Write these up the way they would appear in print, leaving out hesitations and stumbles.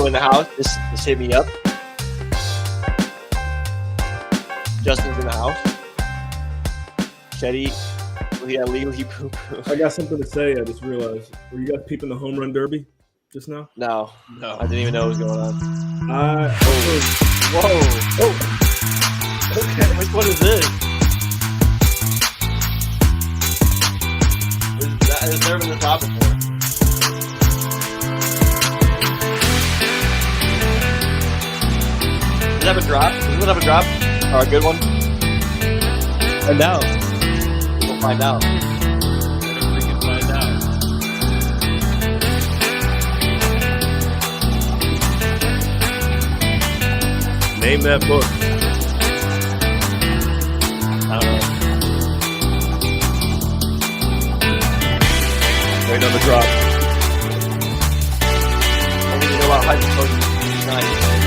in the house, just hit me up. Justin's in the house. Chetty, will he illegally poo poo? I got something to say. I just realized. Were you guys peeping the home run derby just now? No, I didn't even know what was going on. Whoa. Okay, which one is this? Has never been the top before. Does it have a drop? Does it have a drop? Or a good one? Find out. We'll find out. We can find out. Name that book. I don't know. Waiting on the drop. I need to know about hypotension tonight.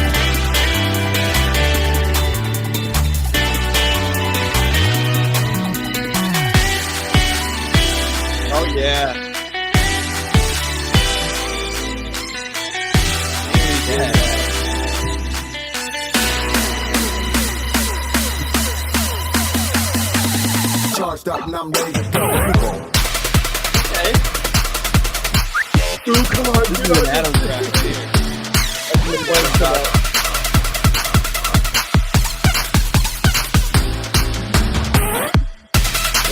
Oh yeah. Charged up and I'm ready to go. Okay. Dude, come on. This is an Adam track here.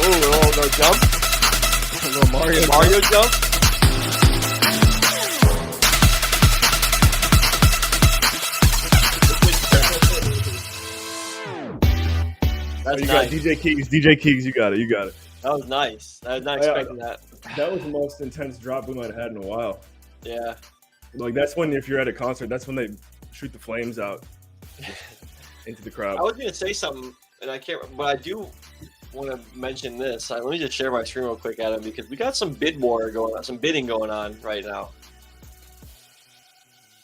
Oh, no jump. A little Mario jump. That's You nice. got DJ Keegs, you got it. That was nice. I was not expecting that. That was the most intense drop we might have had in a while. Yeah. Like, that's when, if you're at a concert, that's when they shoot the flames out into the crowd. I was gonna say something, and I can't. But I do want to mention this. Let me just share my screen real quick, Adam, because we got some bid war going on, some bidding going on right now.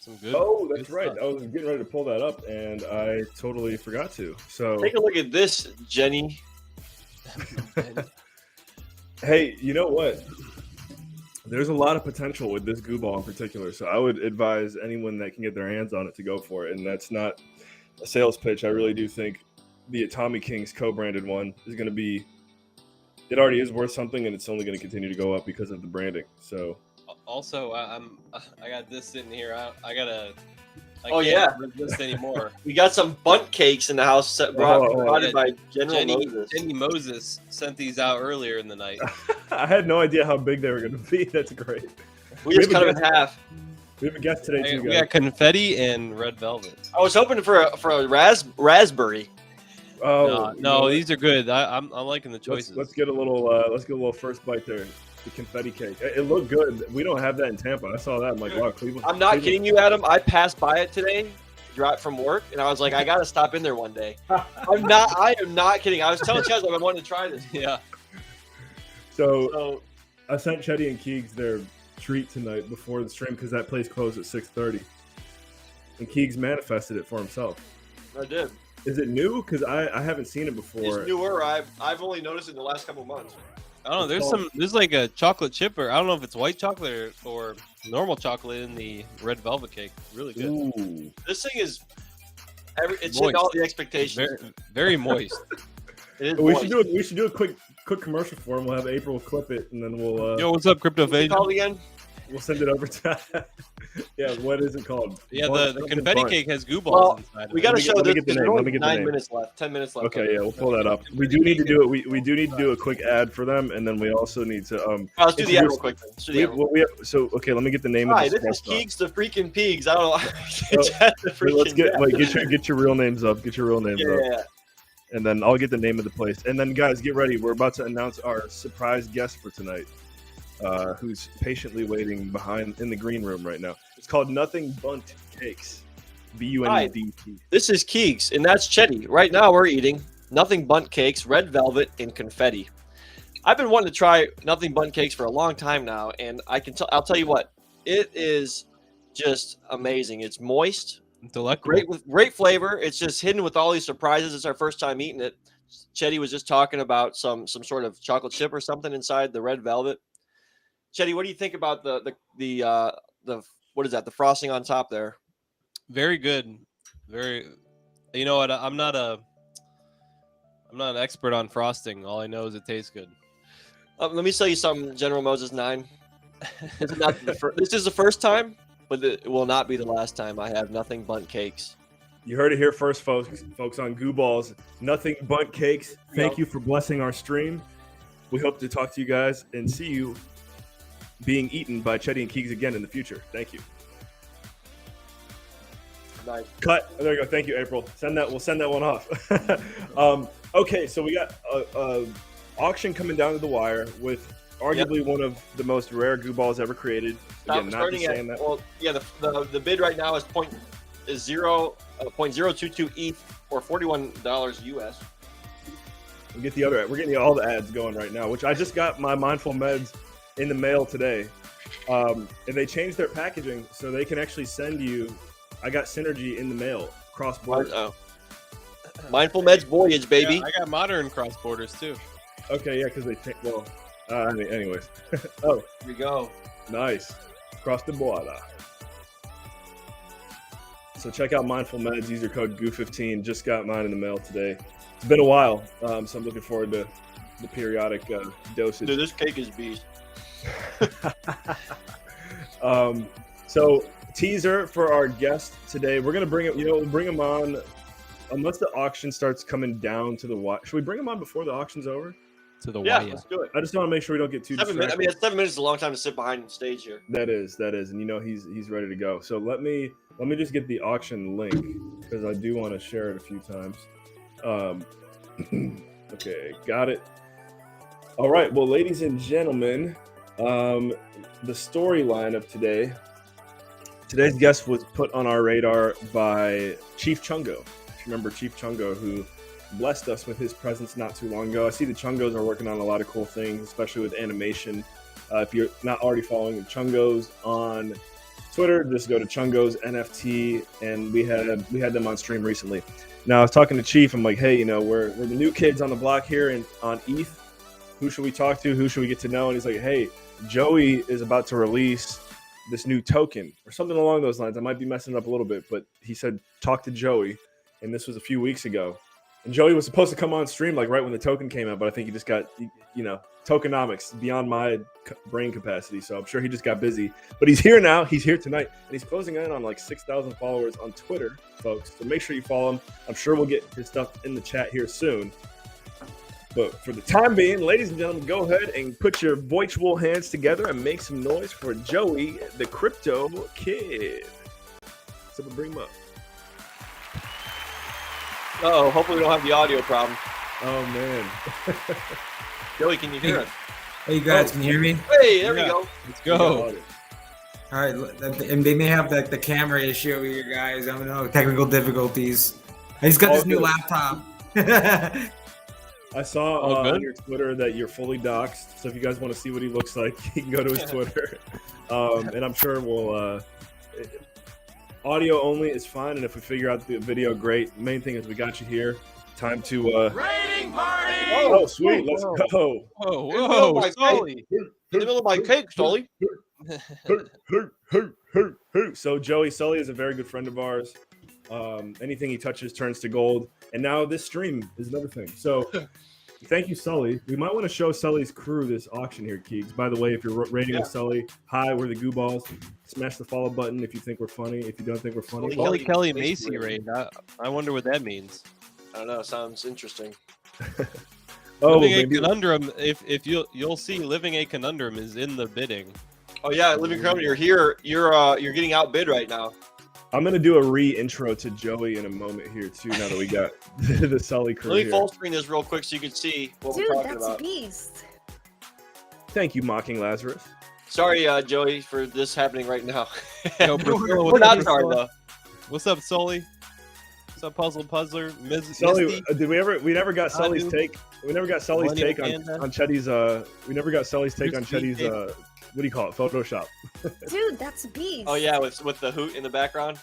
Some good. Oh, that's good right. stuff. I was getting ready to pull that up, and I totally forgot to. So, Take a look at this, Jenny. hey, you know what? There's a lot of potential with this goo ball in particular. So I would advise anyone that can get their hands on it to go for it. And that's not a sales pitch. I really do think the Atomic Kings co-branded one is going to be, it already is worth something, and it's only going to continue to go up because of the branding. So Also, I got this sitting here. I Oh, can't yeah. resist anymore. We got some bunt cakes in the house brought yeah. by General Moses. Jenny Moses sent these out earlier in the night. I had no idea how big they were going to be. That's great. We just cut them in half. We have a guest today too, We guys. got confetti and red velvet. I was hoping for a raspberry. Oh No, these are good. I'm liking the choices. Let's get a little first bite there. The confetti cake. It looked good. We don't have that in Tampa. I saw that. I'm like, wow, Cleveland. I'm not kidding you, Adam. I passed by it today, dropped from work, and I was like, I gotta stop in there one day. I am not kidding. I was telling Chaz I wanted to try this. Yeah. So I sent Chetty and Keegs their treat tonight before the stream because that place closed at 6:30, and Keegs manifested it for himself. I did. Is it new? Because I haven't seen it before. It's newer. I've only noticed it in the last couple of months. I don't know. There's like a chocolate chip, or I don't know if it's white chocolate or normal chocolate in the red velvet cake. Really good. Ooh. This thing is it's hitting all the expectations. Very, very moist. It is We moist. should do a quick commercial for him. We'll have April clip it, and then we'll Yo, what's up, Crypto What's it Fade? called again? we'll send it over to. Yeah, what is it called? Yeah, Bunch- the something confetti bunch. cake has goo balls Well, inside. We of got to it. show let me this get the because name, there's let only me get the 9 name. minutes left. 10 minutes left. Okay, yeah, we'll pull that up. We do need to do it. We do need to do a quick ad for them, and then we also need to Let's do the ad real introduce- quick. Let's do the ad real quick. So okay, let me get the name Hi, of this the is restaurant. Keegs the freaking Peegs. I don't know. Wait, let's get your real names up. Get your real names up, Yeah. and then I'll get the name of the place. And then guys, get ready. We're about to announce our surprise guest for tonight, who's patiently waiting behind in the green room right now. It's called Nothing Bunt Cakes. BUNDT. This is Keegs, and that's Chetty. Right now, we're eating Nothing Bunt Cakes, red velvet, and confetti. I've been wanting to try Nothing Bunt Cakes for a long time now, and I'll tell you what, it is just amazing. It's moist, Delectable. great flavor. It's just hidden with all these surprises. It's our first time eating it. Chetty was just talking about some sort of chocolate chip or something inside the red velvet. Chetty, what do you think about the what is that? The frosting on top there? Very good. Very. You know what? I'm not an expert on frosting. All I know is it tastes good. Let me tell you something, General Moses 9. This is the first time, but it will not be the last time I have nothing but cakes. You heard it here first, folks on Goo Balls. Nothing but cakes. Thank you for blessing our stream. We hope to talk to you guys and see you being eaten by Chetty and Keegs again in the future. Thank you. Nice. Cut. Oh, there you go. Thank you, April. We'll send that one off. Okay, so we got a auction coming down to the wire with arguably one of the most rare Goo Balls ever created. Again, not just saying that. Well, yeah, the bid right now is 0.022 ETH or $41 US. We're getting all the ads going right now, which I just got my Mindful Meds in the mail today. And they changed their packaging so they can actually send you. I got Synergy in the mail cross border. Mindful Meds Voyage, baby. Yeah, I got modern cross borders too. Okay, yeah, because they think. Well, anyways. Oh, Here we go. nice. Cross the border. So check out Mindful Meds. Use your code GOO15. Just got mine in the mail today. It's been a while, so I'm looking forward to the periodic dosage. Dude, this cake is beast. So teaser for our guest today. We're gonna bring it. We'll bring him on unless the auction starts coming down to the wire. Should we bring him on before the auction's over? To the Yeah, wire. let's do it. I just want to make sure we don't get too 7 distracted. minutes. 7 minutes is a long time to sit behind stage here. That is, and he's ready to go. So let me just get the auction link because I do want to share it a few times. Okay, got it. All right, well, ladies and gentlemen, the storyline of today's guest was put on our radar by Chief Chungo. If you remember Chief Chungo, who blessed us with his presence not too long ago. I see the Chungos are working on a lot of cool things, especially with animation. If you're not already following the Chungos on Twitter, just go to Chungos NFT, and we had them on stream recently. Now I was talking to Chief. I'm like, hey, we're the new kids on the block here on ETH. Who should we talk to? Who should we get to know? And he's like, hey, Joey is about to release this new token or something along those lines. I might be messing it up a little bit, but he said talk to Joey, and this was a few weeks ago. And Joey was supposed to come on stream like right when the token came out, but I think he just got, tokenomics beyond my brain capacity. So I'm sure he just got busy. But he's here now. He's here tonight, and he's closing in on like 6,000 followers on Twitter, folks. So make sure you follow him. I'm sure we'll get his stuff in the chat here soon. But for the time being, ladies and gentlemen, go ahead and put your virtual hands together and make some noise for Joey, the Crypto Kid. So we'll bring him up. Uh-oh, hopefully we don't have the audio problem. Oh, man. Joey, can you hear us? Hey, you guys, can you hear me? Hey, there we go. Let's go. All right, and they may have the camera issue here, guys. I don't know, technical difficulties. I just got this new laptop. I saw on your Twitter that you're fully doxxed. So if you guys want to see what he looks like, you can go to his Twitter. And I'm sure we'll... audio only is fine, and if we figure out the video, great. The main thing is we got you here. Time to Rating party! Oh, sweet, let's go. Whoa, Sully. In the middle of my cake, Sully. So Joey Sully is a very good friend of ours. Anything he touches turns to gold, and now this stream is another thing. So thank you, Sully. We might want to show Sully's crew this auction here, Keegs. By the way, if you're rating with Sully, hi, we're the Goo Balls. Smash the follow button if you think we're funny. If you don't think we're funny, Kelly Macy raid. I wonder what that means. I don't know. Sounds interesting. Living a conundrum. If you'll see, living a conundrum is in the bidding. Oh yeah, Living Conundrum, you're here. You're getting outbid right now. I'm gonna do a re-intro to Joey in a moment here too. Now that we got the Sully crew Let me here. full screen this real quick so you can see what we're talking about. Beast. Thank you, Mocking Lazarus. Sorry, Joey, for this happening right now. Yo, We're not sorry though. What's up, Sully? What's up, Puzzler? Sully, did we never got Sully's take. We never got Sully's take on Chetty's. We never got Sully's take on Chetty's. What do you call it? Photoshop. Dude, that's Beast. Oh yeah, with the hoot in the background.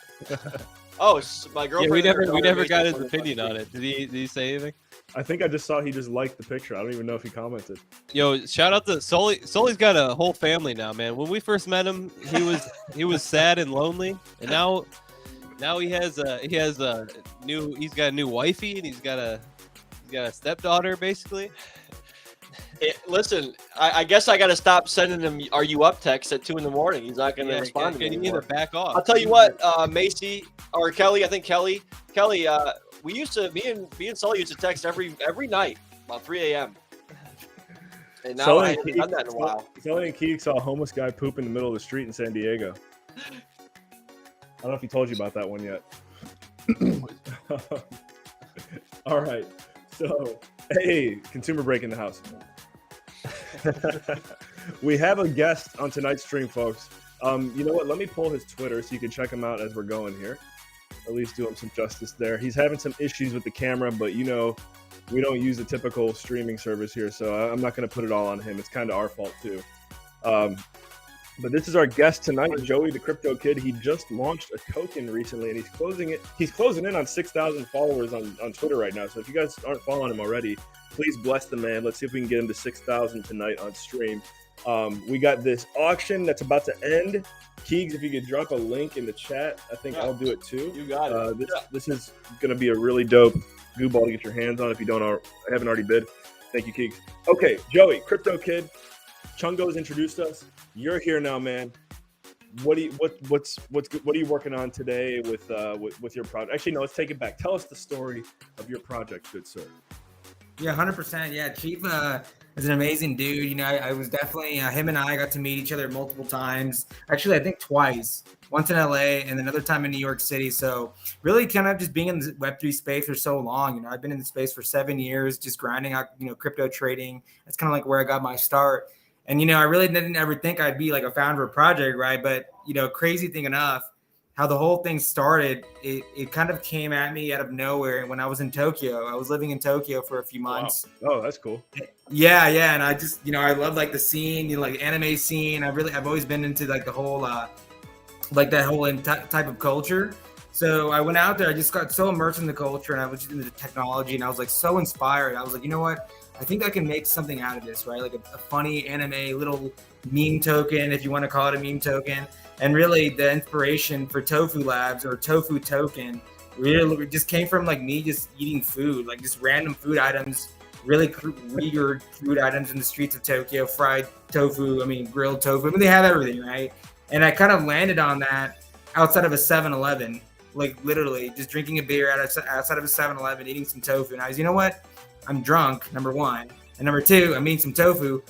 Oh, my girlfriend. Yeah, we never got his opinion on it. Did he say anything? I think I just saw he just liked the picture. I don't even know if he commented. Yo, shout out to Sully. Sully's got a whole family now, man. When we first met him, he was sad and lonely, and now Now he has a new. He's got a new wifey, and he's got a stepdaughter, basically. Listen, I guess I got to stop sending him "Are you up?" text at 2 in the morning. He's not going to respond to me You need anymore. to back off. I'll tell you what, Macy or Kelly. I think Kelly. We used to me and Sully used to text every night about 3 a.m. And now I haven't done that in a while. Sully and Keek saw a homeless guy poop in the middle of the street in San Diego. I don't know if he told you about that one yet. All right. So, hey, consumer break in the house. We have a guest on tonight's stream, folks. You know what? Let me pull his Twitter so you can check him out as we're going here. At least do him some justice there. He's having some issues with the camera, but you know, we don't use a typical streaming service here, so I'm not going to put it all on him. It's kind of our fault too. But this is our guest tonight, Joey the Crypto Kid. He just launched a token recently, and he's closing in on 6,000 followers on Twitter right now. So if you guys aren't following him already, please bless the man. Let's see if we can get him to 6,000 tonight on stream. We got this auction that's about to end. Keegs, if you could drop a link in the chat, I think I'll do it too. You got it. This is going to be a really dope goo ball to get your hands on if you haven't already bid. Thank you, Keegs. Okay, Joey, Crypto Kid. Chungo's introduced us. You're here now, man. What are you working on today with your project? Actually, no, let's take it back. Tell us the story of your project, good sir. Yeah, 100%. Yeah, Chief is an amazing dude. You know, I was definitely him and I got to meet each other multiple times. Actually, I think twice. Once in LA and another time in New York City. So really kind of just being in the Web3 space for so long. You know, I've been in the space for 7 years, just grinding out, crypto trading. That's kind of like where I got my start. And, I really didn't ever think I'd be like a founder of a project, right? But, crazy thing enough, how the whole thing started, it kind of came at me out of nowhere when I was in Tokyo. I was living in Tokyo for a few months. Wow. Oh, that's cool. Yeah. And I just, I love like the scene, like anime scene. I've always been into like the whole, like that whole type of culture. So I went out there, I just got so immersed in the culture and I was just into the technology and I was like so inspired. I was like, you know what? I think I can make something out of this, right? Like a funny anime little meme token, if you want to call it a meme token. And really the inspiration for Tofu Labs or Tofu Token really just came from like me just eating food, like just random food items, really weird food items in the streets of Tokyo, fried tofu, grilled tofu. They have everything, right? And I kind of landed on that outside of a 7-Eleven, like literally just drinking a beer outside of a 7-Eleven, eating some tofu. And I was, you know what? I'm drunk, number one. And number two, I'm eating some tofu.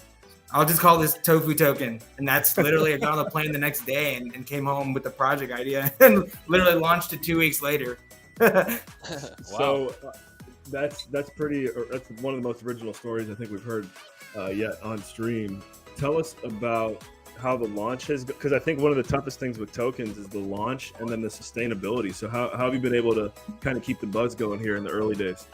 I'll just call this Tofu Token. And that's literally, I got on the plane the next day and came home with the project idea and literally launched it 2 weeks later. Wow. So that's one of the most original stories I think we've heard yet on stream. Tell us about how the launch has, because I think one of the toughest things with tokens is the launch and then the sustainability. So how have you been able to kind of keep the buzz going here in the early days?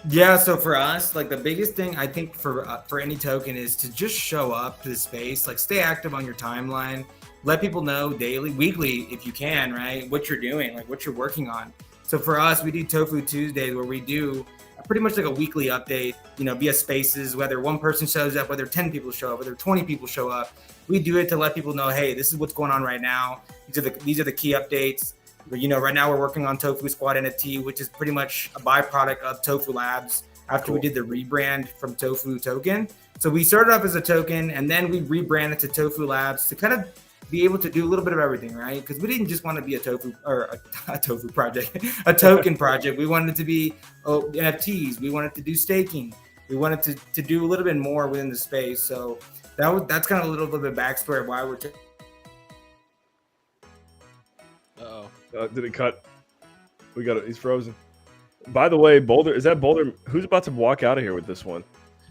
Yeah, so for us, like the biggest thing I think for any token is to just show up to the space, like stay active on your timeline, let people know daily, weekly, if you can, right? What you're doing, like what you're working on. So for us, we do Tofu Tuesdays where we do pretty much like a weekly update, via spaces, whether one person shows up, whether 10 people show up, whether 20 people show up. We do it to let people know, hey, this is what's going on right now. These are the key updates. But, right now we're working on Tofu Squad NFT, which is pretty much a byproduct of Tofu Labs after we did the rebrand from Tofu Token. So we started off as a token and then we rebranded to Tofu Labs to kind of be able to do a little bit of everything, right? Because we didn't just want to be a tofu or a tofu project, a token project. We wanted it to be NFTs. We wanted to do staking. We wanted to do a little bit more within the space. So that's kind of a little bit of backstory of why we're did it cut? We got it. He's frozen. By the way, Boulder, is that Boulder? Who's about to walk out of here with this one?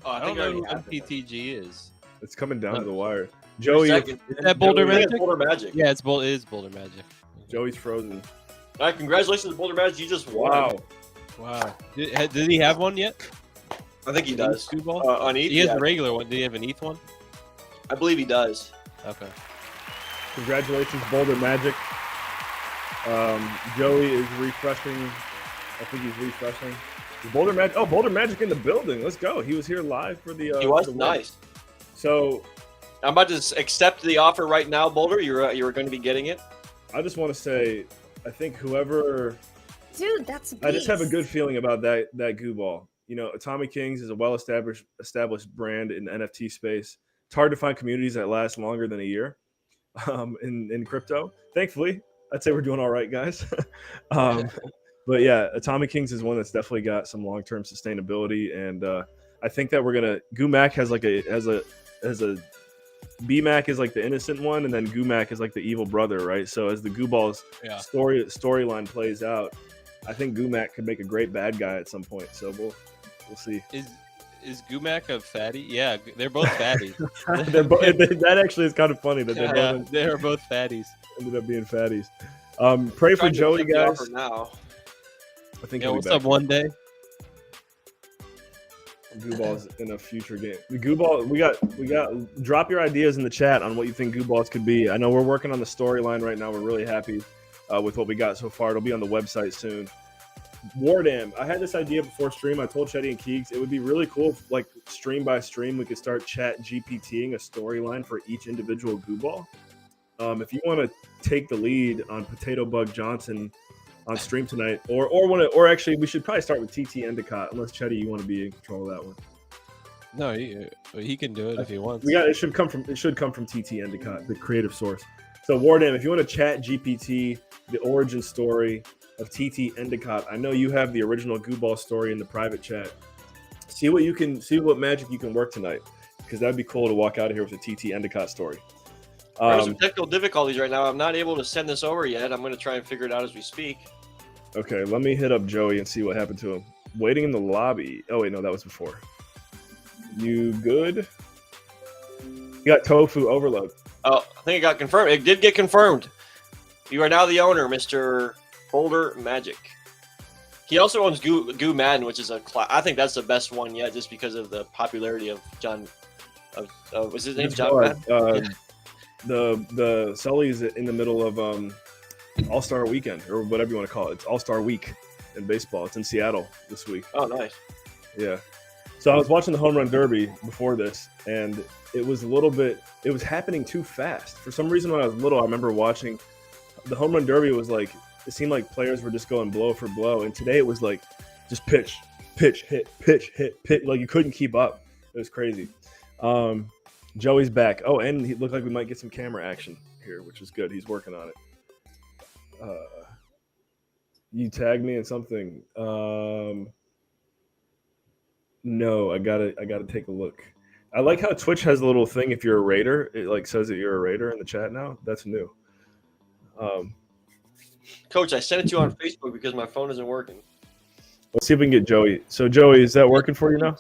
Oh, I don't know who MPTG is. It's coming down to the wire. Joey, is that Boulder Magic? Boulder Magic. Yeah, it is Boulder Magic. Joey's frozen. All right, congratulations, Boulder Magic. You just won. Wow. Did he have one yet? I think he does. On ETH, he has a regular one. Did he have an ETH one? I believe he does. Okay. Congratulations, Boulder Magic. Joey is refreshing. I think he's refreshing. Boulder Magic. Oh, Boulder Magic in the building. Let's go. He was here live for the. He was the nice. So, I'm about to accept the offer right now, Boulder. You're going to be getting it. I just want to say, I think whoever. Dude, that's a beast. I just have a good feeling about that goo ball. You know, Atomic Kings is a well-established brand in the NFT space. It's hard to find communities that last longer than a year in crypto. Thankfully, I'd say we're doing all right, guys. But yeah, Atomic Kings is one that's definitely got some long-term sustainability, and I think that we're gonna. GooMac has like a BMac is like the innocent one, and then GooMac is like the evil brother, right? So as the Goo Ball's storyline plays out, I think GooMac could make a great bad guy at some point. So we'll see. Is GooMac a fatty? Yeah, they're both fatties. That actually is kind of funny that they are both fatties. Ended up being fatties. Pray for Joey, guys. Now. I think. Yeah, what's up? One day. Goo Balls in a future game. The Goo Ball, we got. Drop your ideas in the chat on what you think Goo Balls could be. I know we're working on the storyline right now. We're really happy with what we got so far. It'll be on the website soon. Wardam, I had this idea before stream. I told Chetty and Keegs it would be really cool if, like, stream by stream, we could start chat GPTing a storyline for each individual Goo Ball. If you want to take the lead on Potato Bug Johnson on stream tonight, or actually, we should probably start with TT Endicott, unless Chetty, you want to be in control of that one. No, he can do it if he wants. It should come from TT Endicott, the creative source. So Wardam, if you want to chat GPT the origin story of TT Endicott, I know you have the original Goo Ball story in the private chat. See what magic you can work tonight, because that'd be cool to walk out of here with a TT Endicott story. There's some technical difficulties right now. I'm not able to send this over yet. I'm going to try and figure it out as we speak. Okay, let me hit up Joey and see what happened to him. Waiting in the lobby. Oh wait, no, that was before. You good? You got tofu overload. Oh, I think it got confirmed. It did get confirmed. You are now the owner, Mr. Boulder Magic. He also owns Goo Madden, which is I think that's the best one yet, just because of the popularity of John. Was his name John Madden? The Sully's in the middle of All-Star Weekend, or whatever you want to call it. It's All-Star Week in baseball. It's in Seattle this week. Oh, nice. Yeah. So I was watching the Home Run Derby before this, and it was happening too fast. For some reason, when I was little, I remember watching the Home Run Derby. It seemed like players were just going blow for blow, and today it was like just pitch, hit, pitch, hit, pitch. Like you couldn't keep up. It was crazy. Joey's back. Oh, and he looked like we might get some camera action here, which is good. He's working on it. You tagged me in something. No, I gotta take a look. I like how Twitch has a little thing if you're a raider. It like says that you're a raider in the chat now. That's new. Coach, I sent it to you on Facebook because my phone isn't working. Let's see if we can get Joey. So Joey, is that working for you now?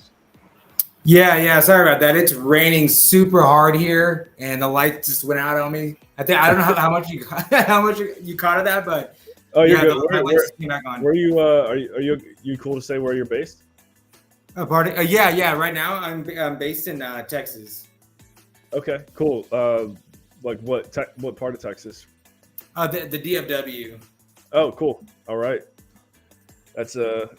Yeah. Sorry about that. It's raining super hard here, and the light just went out on me. I don't know how much you caught of that, but you're good. The lights came back on. Where you? Are you cool to say where you're based? Pardon? Yeah. Right now, I'm based in Texas. Okay, cool. Like what part of Texas? The DFW. Oh, cool. All right. That's a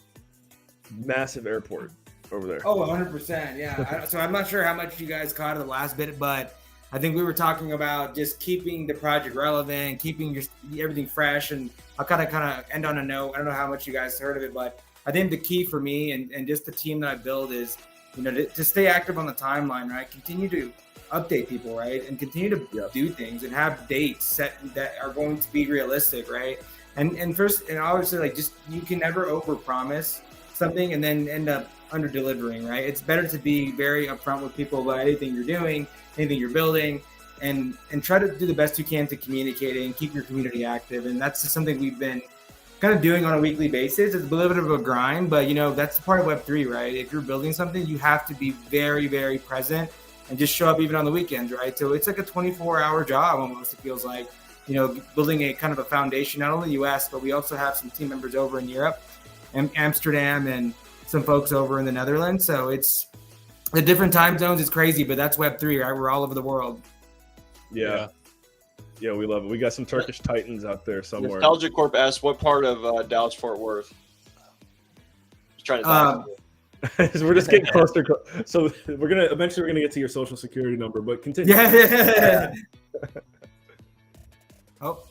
massive airport over there. Oh, 100%. Yeah. So I'm not sure how much you guys caught of the last bit, but I think we were talking about just keeping the project relevant, keeping everything fresh, and I'll kind of end on a note. I don't know how much you guys heard of it, but I think the key for me and just the team that I build is, to stay active on the timeline, right? Continue to update people, right? And continue to do things and have dates set that are going to be realistic, right? And first, and obviously, like, just, you can never overpromise something and then end up under delivering, right? It's better to be very upfront with people about anything you're doing, anything you're building, and try to do the best you can to communicate and keep your community active. And that's just something we've been kind of doing on a weekly basis. It's a little bit of a grind, but that's part of Web3, right? If you're building something, you have to be very, very present and just show up even on the weekends, right? So it's like a 24-hour job almost, it feels like, building a kind of a foundation, not only US, but we also have some team members over in Europe and Amsterdam and some folks over in the Netherlands. So it's the different time zones is crazy, but that's Web3, right? We're all over the world. Yeah, we love it. We got some Turkish Titans out there somewhere. Nostalgia Corp asks, what part of Dallas Fort Worth? Just trying to we're just getting closer. So we're gonna get to your social security number, but continue. Yeah. Oh,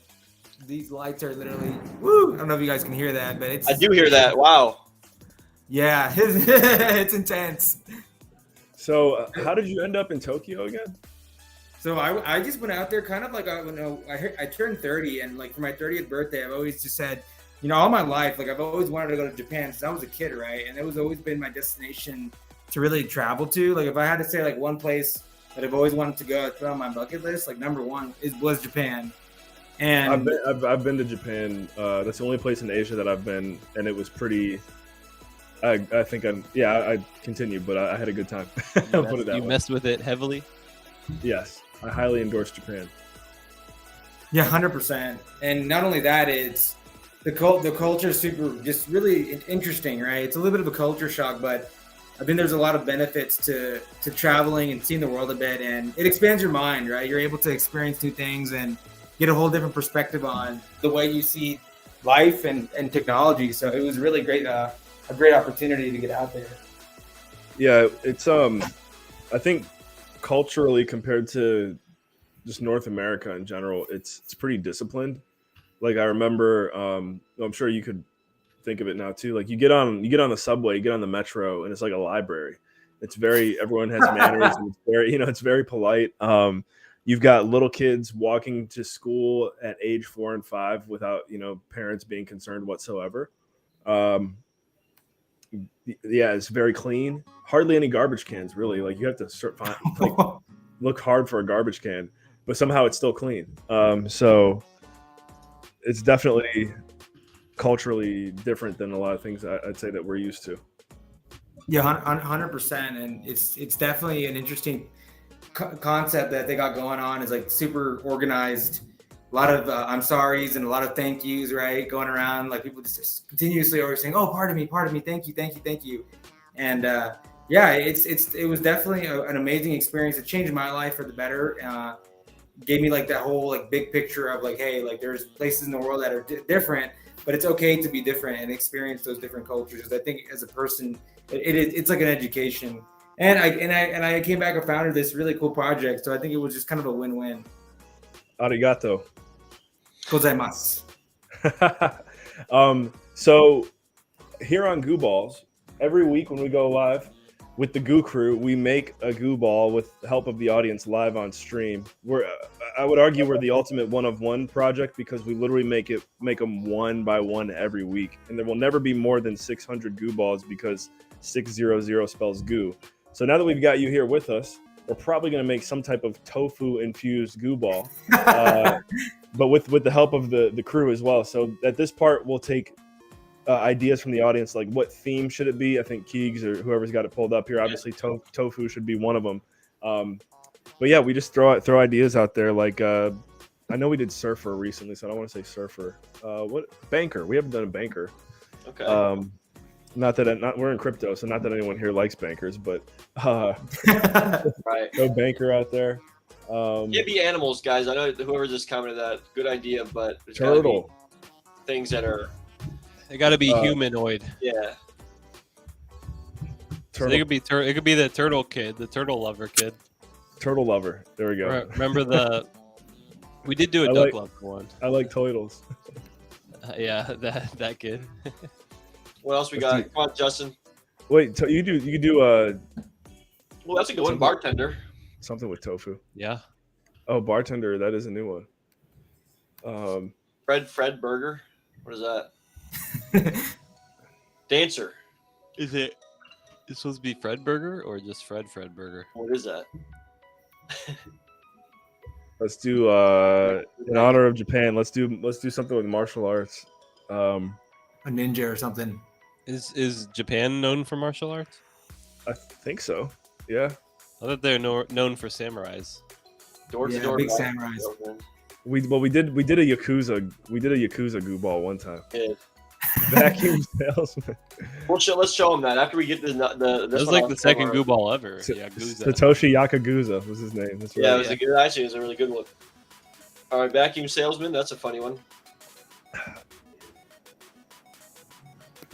these lights are literally woo. I don't know if you guys can hear that, but it's I do hear that. Wow. yeah, it's intense. So, how did you end up in Tokyo again? So I just went out there kind of like I turned 30, and like for my 30th birthday, I've always just said, you know, all my life, like I've always wanted to go to Japan since I was a kid, right? And it was always been my destination to really travel to. Like if I had to say like one place that I've always wanted to go, put on my bucket list, like number one was Japan. And I've been to Japan. That's the only place in Asia that I've been, and it was pretty. I think I continued, but I had a good time. I'll put it that You way. messed with it heavily. Yes, I highly endorse Japan. yeah, 100%. And not only that, it's the culture is super, just really interesting, right? It's a little bit of a culture shock, but I think there's a lot of benefits to traveling and seeing the world a bit, and it expands your mind, right? You're able to experience new things and get a whole different perspective on the way you see life and technology. So it was really great, a great opportunity to get out there. Yeah, it's I think culturally compared to just North America in general, it's pretty disciplined. Like I remember, I'm sure you could think of it now too. Like you get on the subway, you get on the metro, and it's like a library. It's very everyone has manners. And it's very it's very polite. You've got little kids walking to school at age 4 and 5 without parents being concerned whatsoever. Yeah, it's very clean. Hardly any garbage cans, really. Like you have to look hard for a garbage can, but somehow it's still clean. So it's definitely culturally different than a lot of things I'd say that we're used to. Yeah, 100%. And it's definitely an interesting concept that they got going on. Is like super organized. A lot of I'm sorry's and a lot of thank yous, right? Going around, like people just continuously always saying, "Oh, pardon me, thank you." And yeah, it was definitely an amazing experience. It changed my life for the better. Gave me like that whole like big picture of like, hey, like there's places in the world that are different, but it's okay to be different and experience those different cultures. Because I think as a person, it's like an education. And I came back and founded this really cool project. So I think it was just kind of a win-win. Arigato. Gozaimasu. So here on Goo Balls, every week when we go live with the Goo Crew, we make a Goo Ball with the help of the audience live on stream. I would argue we're the ultimate one-of-one project because we literally make them one by one every week, and there will never be more than 600 Goo Balls because 600 spells goo. So now that we've got you here with us, we're probably going to make some type of tofu-infused Goo Ball, but with the help of the crew as well. So at this part, we'll take ideas from the audience, like what theme should it be? I think Keegs or whoever's got it pulled up here, obviously tofu should be one of them. But yeah, we just throw ideas out there. Like I know we did surfer recently, so I don't want to say surfer. What banker? We haven't done a banker. Okay. Not that we're in crypto, so not that anyone here likes bankers, but Right. no banker out there. Can't be animals, guys. I know whoever just commented that. Good idea, but there's gotta Turtle. be things that are They got to be humanoid. yeah. So they could be it could be the turtle kid, the turtle lover kid. Turtle lover. There we go. Remember we did do a duck lover one. I like turtles. Yeah, that kid. What else we got? Come on, Justin. Wait, you could do Well, that's a good one. Bartender. something with tofu. Yeah. Oh, bartender. That is a new one. Fred Burger. What is that? Dancer. Is it supposed to be Fred Burger or just Fred Burger? What is that? Let's do in honor of Japan. Let's do something with martial arts. A ninja or something. Is Japan known for martial arts? I think so. Yeah. I thought they're known for samurais. Door to Yeah, door. big samurais. We did a Yakuza Goo Ball one time. Yeah. Vacuum salesman. Let's show them that after we get this That was one like off the second camera. Goo Ball ever. Yakuza. Satoshi Yakagusa was his name. That's right. Yeah, it was a good. Actually, it was a really good one. All right, vacuum salesman. That's a funny one.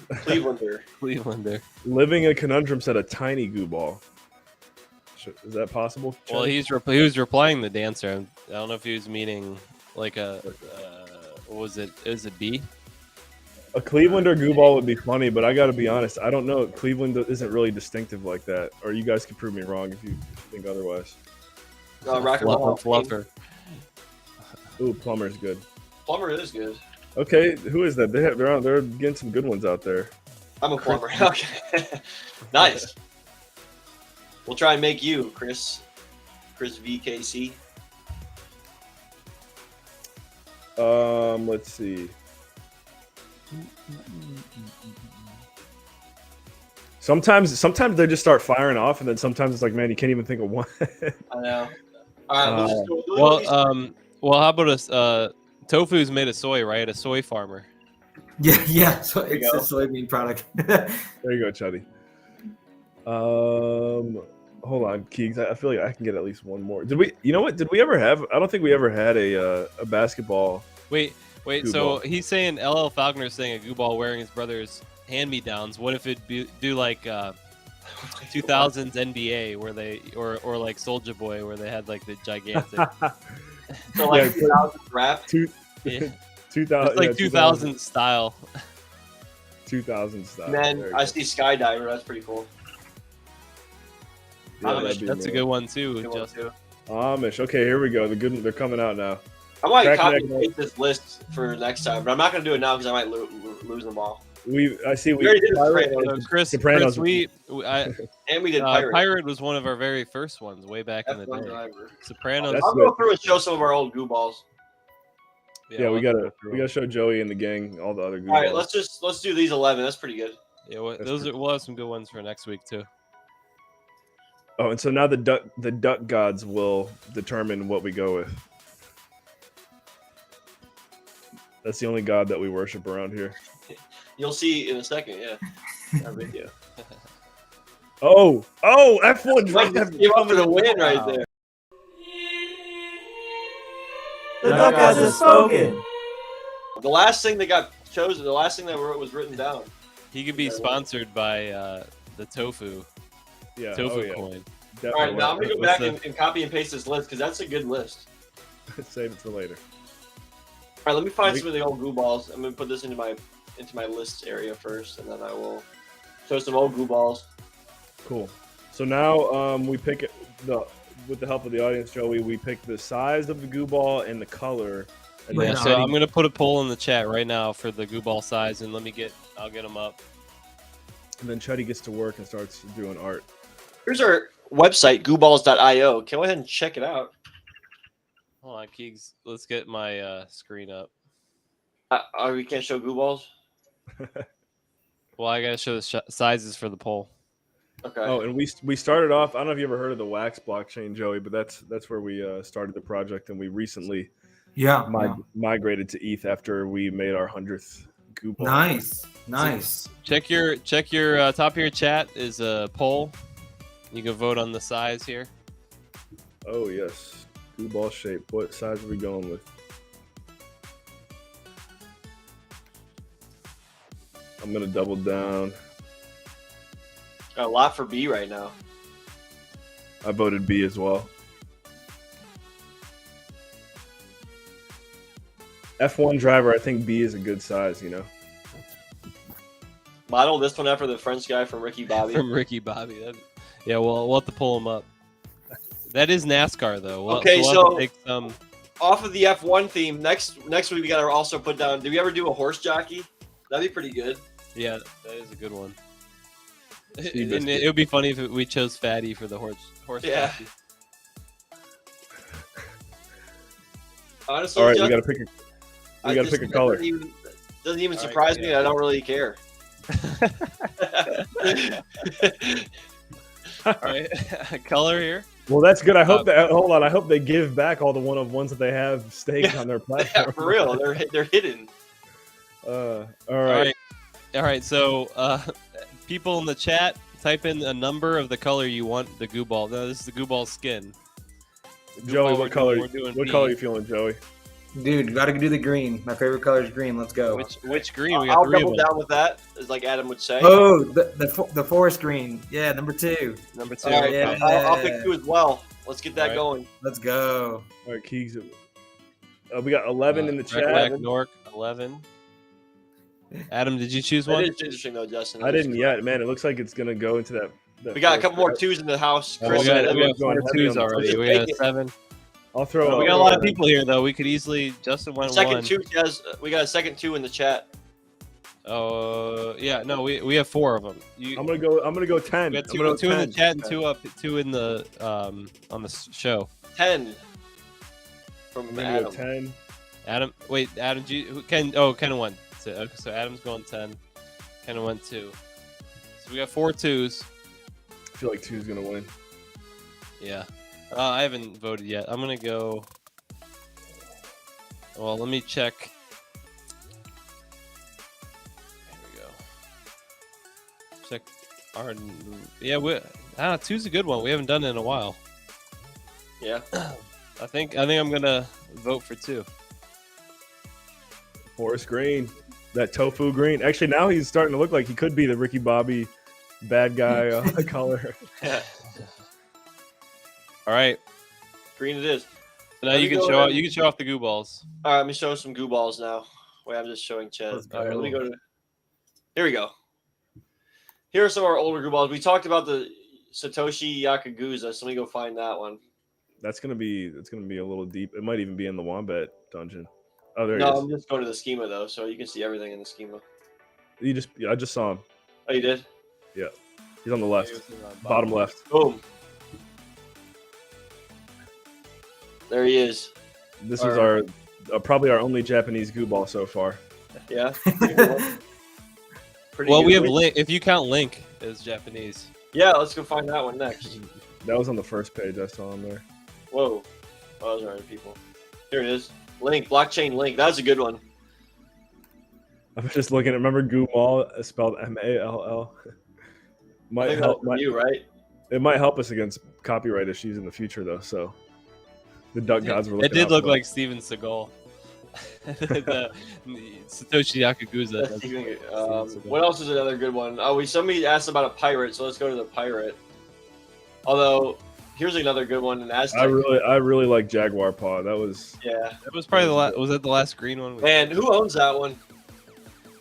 Clevelander. Living a conundrum said a tiny Goo Ball. Is that possible? Well, he was replying the dancer. I don't know if he was meaning like a What was it? Is it B? A Cleveland or goo ball would be funny, but I got to be honest. I don't know. Cleveland isn't really distinctive like that. Or you guys can prove me wrong if you think otherwise. Rock and roll. Fluffer. Ooh, Plummer's good. Plumber is good. Okay, who is that? They're getting some good ones out there. I'm a plumber. Okay. Nice. We'll try and make you, Chris VKC. Let's see. Sometimes they just start firing off, and then sometimes it's like, man, you can't even think of one. I know. All right, we'll just well, how about a tofu's made of soy, right? A soy farmer. Yeah. So it's a soybean product. There you go, Chuddy. Hold on, Keegs. I feel like I can get at least one more. Did we? You know what? Did we ever have? I don't think we ever had a basketball. Wait. Goo So ball. he's saying LL Falconer's saying a goo ball wearing his brother's hand-me-downs. What if it do like 2000s NBA where they or like Soulja Boy where they had like the gigantic So like 2000 rap. yeah. 2000. It's like 2000 style. 2000 style. And then There you I go. see Skydiver. That's pretty cool. Yeah, that'd be That's a more- good one too. Good one, Justin. too. Amish. Okay, here we go. They're coming out now. I might Crack copy neck. and paste this list for next time, but I'm not going to do it now because I might lose them all. I see. We already did Pirate- Sopranos. Chris, Sopranos. And we did Pirate. Pirate was one of our very first ones way back in the F1 day. driver. Sopranos. That's I'll good. go through and show some of our old goo balls. Yeah, we let's gotta go through we gotta show Joey and the gang all the other good All right, balls. let's do these 11. That's pretty good. Yeah, we'll have some good ones for next week too. Oh, and so now the duck gods will determine what we go with. That's the only god that we worship around here. You'll see in a second. Yeah, our video. Oh, F1 Mike drive. just came up for the win right there. The duck gods have spoken. The last thing that got chosen, the last thing that was written down. He could be sponsored by the tofu Yeah, tofu coin. All right, now I'm gonna go What's back and copy and paste this list because that's a good list. Save it for later. All right, let me find some of the old goo balls. I'm gonna put this into my list area first, and then I will show some old goo balls. Cool. So now we pick it with the help of the audience, Joey. We pick the size of the goo ball and the color. And Yeah, then so I'm gonna put a poll in the chat right now for the goo ball size, and I'll get them up. and then Chuddy gets to work and starts doing art. Here's our website, gooballs.io. Go ahead and check it out. Hold on, Keegs. Let's get my screen up. We can't show goo balls. Well, I gotta show the sizes for the poll. Okay. Oh, and we started off. I don't know if you ever heard of the Wax blockchain, Joey, but that's where we started the project, and we recently migrated to ETH after we made our 100th goo ball. Nice. Check your top of your chat is a poll. You can vote on the size here. Oh yes, goo ball shape. What size are we going with? I'm gonna double down. Got a lot for B right now. I voted B as well. F1 driver, I think B is a good size, you know. Model this one after the French guy from Ricky Bobby. From Ricky Bobby. Yeah, we'll have to pull him up. That is NASCAR though. Okay, have so- to take some. Off of the F1 theme, next week we gotta also put down. Did we ever do a horse jockey? That'd be pretty good. Yeah, that is a good one. Steve And it would be funny if we chose Fatty for the horse Yeah. jockey. Honestly, All right, Justin, we gotta pick a color. Doesn't even All right, surprise me. yeah. I don't really care. All right, color here. Well, that's good. I hope hold on. I hope they give back all the one-of-ones that they have staked on their platform. Yeah, for real, they're hidden. All All right. right. So, people in the chat, type in a number of the color you want the goo ball. No, this is the goo ball skin. The goo Joey, ball what we're color? doing What B. color are you feeling, Joey? Dude, gotta do the green. My favorite color is green. Let's go. Which green? We got I'll three of double them. down with that, as like Adam would say. Oh, the forest green. Yeah, number 2. Number 2. All right, yeah. I'll pick 2 as well. Let's get that All right. going. Let's go. All right, Keegs. We got 11 in the chat. Nork. 11. Adam, did you choose That one? is interesting though, Justin. I That is didn't yet, man. It looks like it's gonna go into that We got a first couple more round. twos in the house. Oh, Chris, we got, I'm we got going 4 heavy twos on the already. first. We got Take it. 7. I'll throw. We got a lot of people here though. We could easily. Justin went second 1. two, Jazz. We got a second two in the chat. Oh yeah, no, we have 4 of them. I'm gonna go 10. We got I'm gonna go 2 in the 10. chat and 2 in the on the show. 10 from I'm gonna go Adam. 10. Adam, wait, Adam, Ken won. So Adam's going 10. Ken went 2. So we got 4 twos. I feel like 2's gonna win. Yeah. I haven't voted yet. I'm gonna go. Well, let me check. Here we go. Check our. Yeah, 2's a good one. We haven't done it in a while. Yeah. I think I'm gonna vote for 2. Forest Green, that tofu green. Actually, now he's starting to look like he could be the Ricky Bobby bad guy color. All right. Green it is. So now Let you me can go show ahead. you can show off the goo balls. All right, let me show some goo balls now. Wait, I'm just showing Chet. Let's All right, let me go. go to. Here we go. Here are some of our older goo balls. We talked about the Satoshi Yakuza, so let me go find that one. It's gonna be a little deep. It might even be in the Wombat dungeon. Oh, there No, he I'm just going to the schema though, so you can see everything in the schema. is. I just saw him. Oh, you did? He's on the left, bottom left. Boom. There he is. This is our probably our only Japanese goo ball so far. Yeah. Pretty Well, good. we have Link. If you count Link as Japanese. Yeah, let's go find that one next. That was on the first page. I saw him there. Whoa. Oh, those are other people. Here it is. Link, blockchain Link. That was a good one. I'm just looking. Remember goo ball spelled MALL. I Might think help. that's for you, right? It might help us against copyright issues in the future, though. So the duck gods were. It Looking did out look for like Steven Seagal. the Satoshi Yakuza. That's even good. What else is another good one? Oh, somebody asked about a pirate, so let's go to the pirate. Although, here's another good one. An Aztec. I really like Jaguar Paw. That was. Yeah. That was probably the last. Was that the last green one? Man, who owns that one?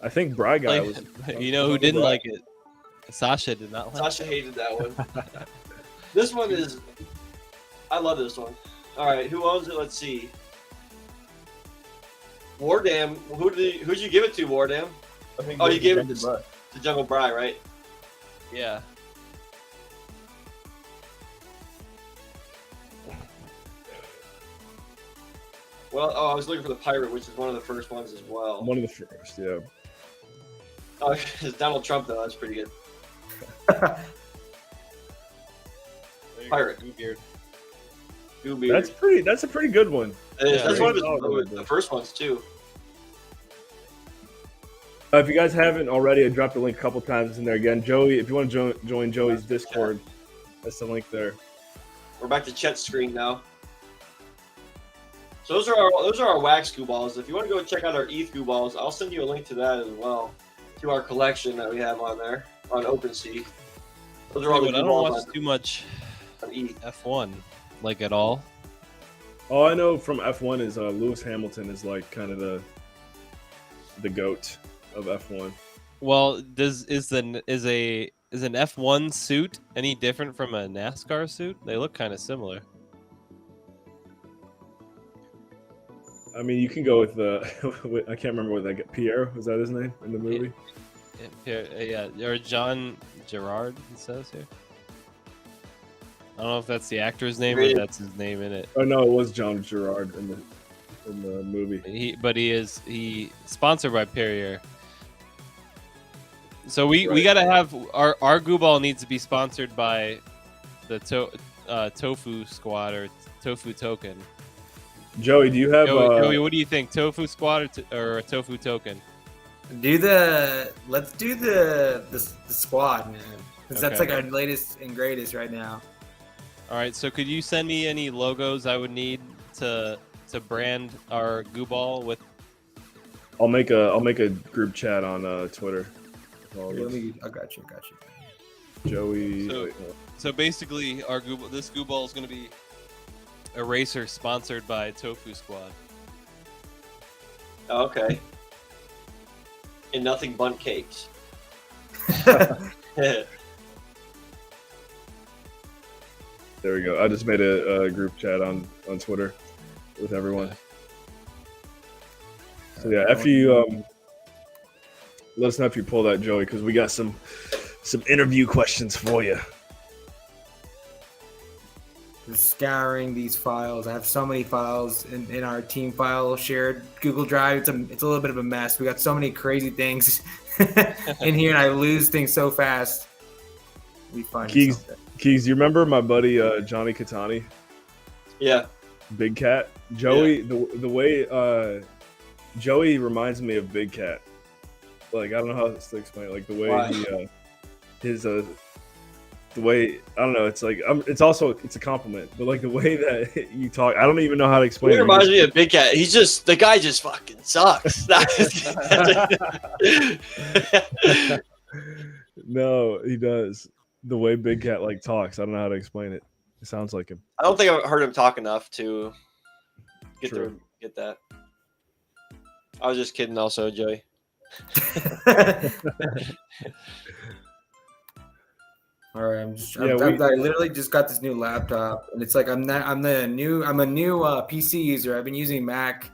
I think Bry guy Like, was. you know who didn't like it? Sasha did not like Sasha hated that one. This one is. I love this one. All right, who owns it? Let's see. Wardam. Who'd you give it to, Wardam? Oh, you gave it to Jungle Bry, right? it. Yeah. Well, I was looking for the pirate, which is one of the first ones as well. One of the first, yeah. Oh, it's Donald Trump though. That's pretty good. Pirate. Goobeard. Goobeard. That's a pretty good one. That's Yeah, one of really the first ones too. If you guys haven't already, I dropped the link a couple times in there again. Joey, if you want to join Joey's Discord, that's the link there. We're back to Chet's screen now. So those are our wax goo balls. If you want to go check out our ETH goo balls, I'll send you a link to that as well, to our collection that we have on there on OpenSea. Those are all the I goo don't balls watch too much on ETH. F1, like at all. All I know from F1 is Lewis Hamilton is like kind of the goat of F1. Well, is an F1 suit any different from a NASCAR suit? They look kind of similar. I mean, you can go with I can't remember what that guy, Pierre, was that his name in the movie? Yeah, or John Gerard, it says here. I don't know if that's the actor's name or if that's his name in it. Oh no, it was John Gerard in the movie. He sponsored by Perrier. So we gotta have our goo ball needs to be sponsored by the Tofu Squad or Tofu Token. Joey, do you have Joey, what do you think? Tofu Squad or Tofu Token? Let's do the squad, man. Because that's Okay. like our latest and greatest right now. All right. So could you send me any logos I would need to brand our goo ball with? I'll make a group chat on Twitter. All of Here, us. I got you. Joey. So- wait, no. So basically, this goo ball is going to be a racer sponsored by Tofu Squad. Oh, okay. and nothing but cakes. There we go. I just made a group chat on Twitter with everyone. So yeah, after you let us know if you pull that, Joey, because we got some interview questions for you. Just scouring these files. I have so many files in our team file shared Google Drive. It's a little bit of a mess. We got so many crazy things in here, and I lose things so fast. We find something. Keys, you remember my buddy Johnny Catani? Yeah. Big Cat. Joey, the way Joey reminds me of Big Cat. Like, I don't know how to explain it. Like the way the way, I don't know. It's like it's a compliment, but like the way that you talk, I don't even know how to explain it. He reminds me of Big Cat. The guy just fucking sucks. No, he does. The way Big Cat like talks, I don't know how to explain it. It sounds like him. I don't think I've heard him talk enough to get that. I was just kidding, also, Joey. All right, I literally just got this new laptop, and it's like I'm a new PC user. I've been using Mac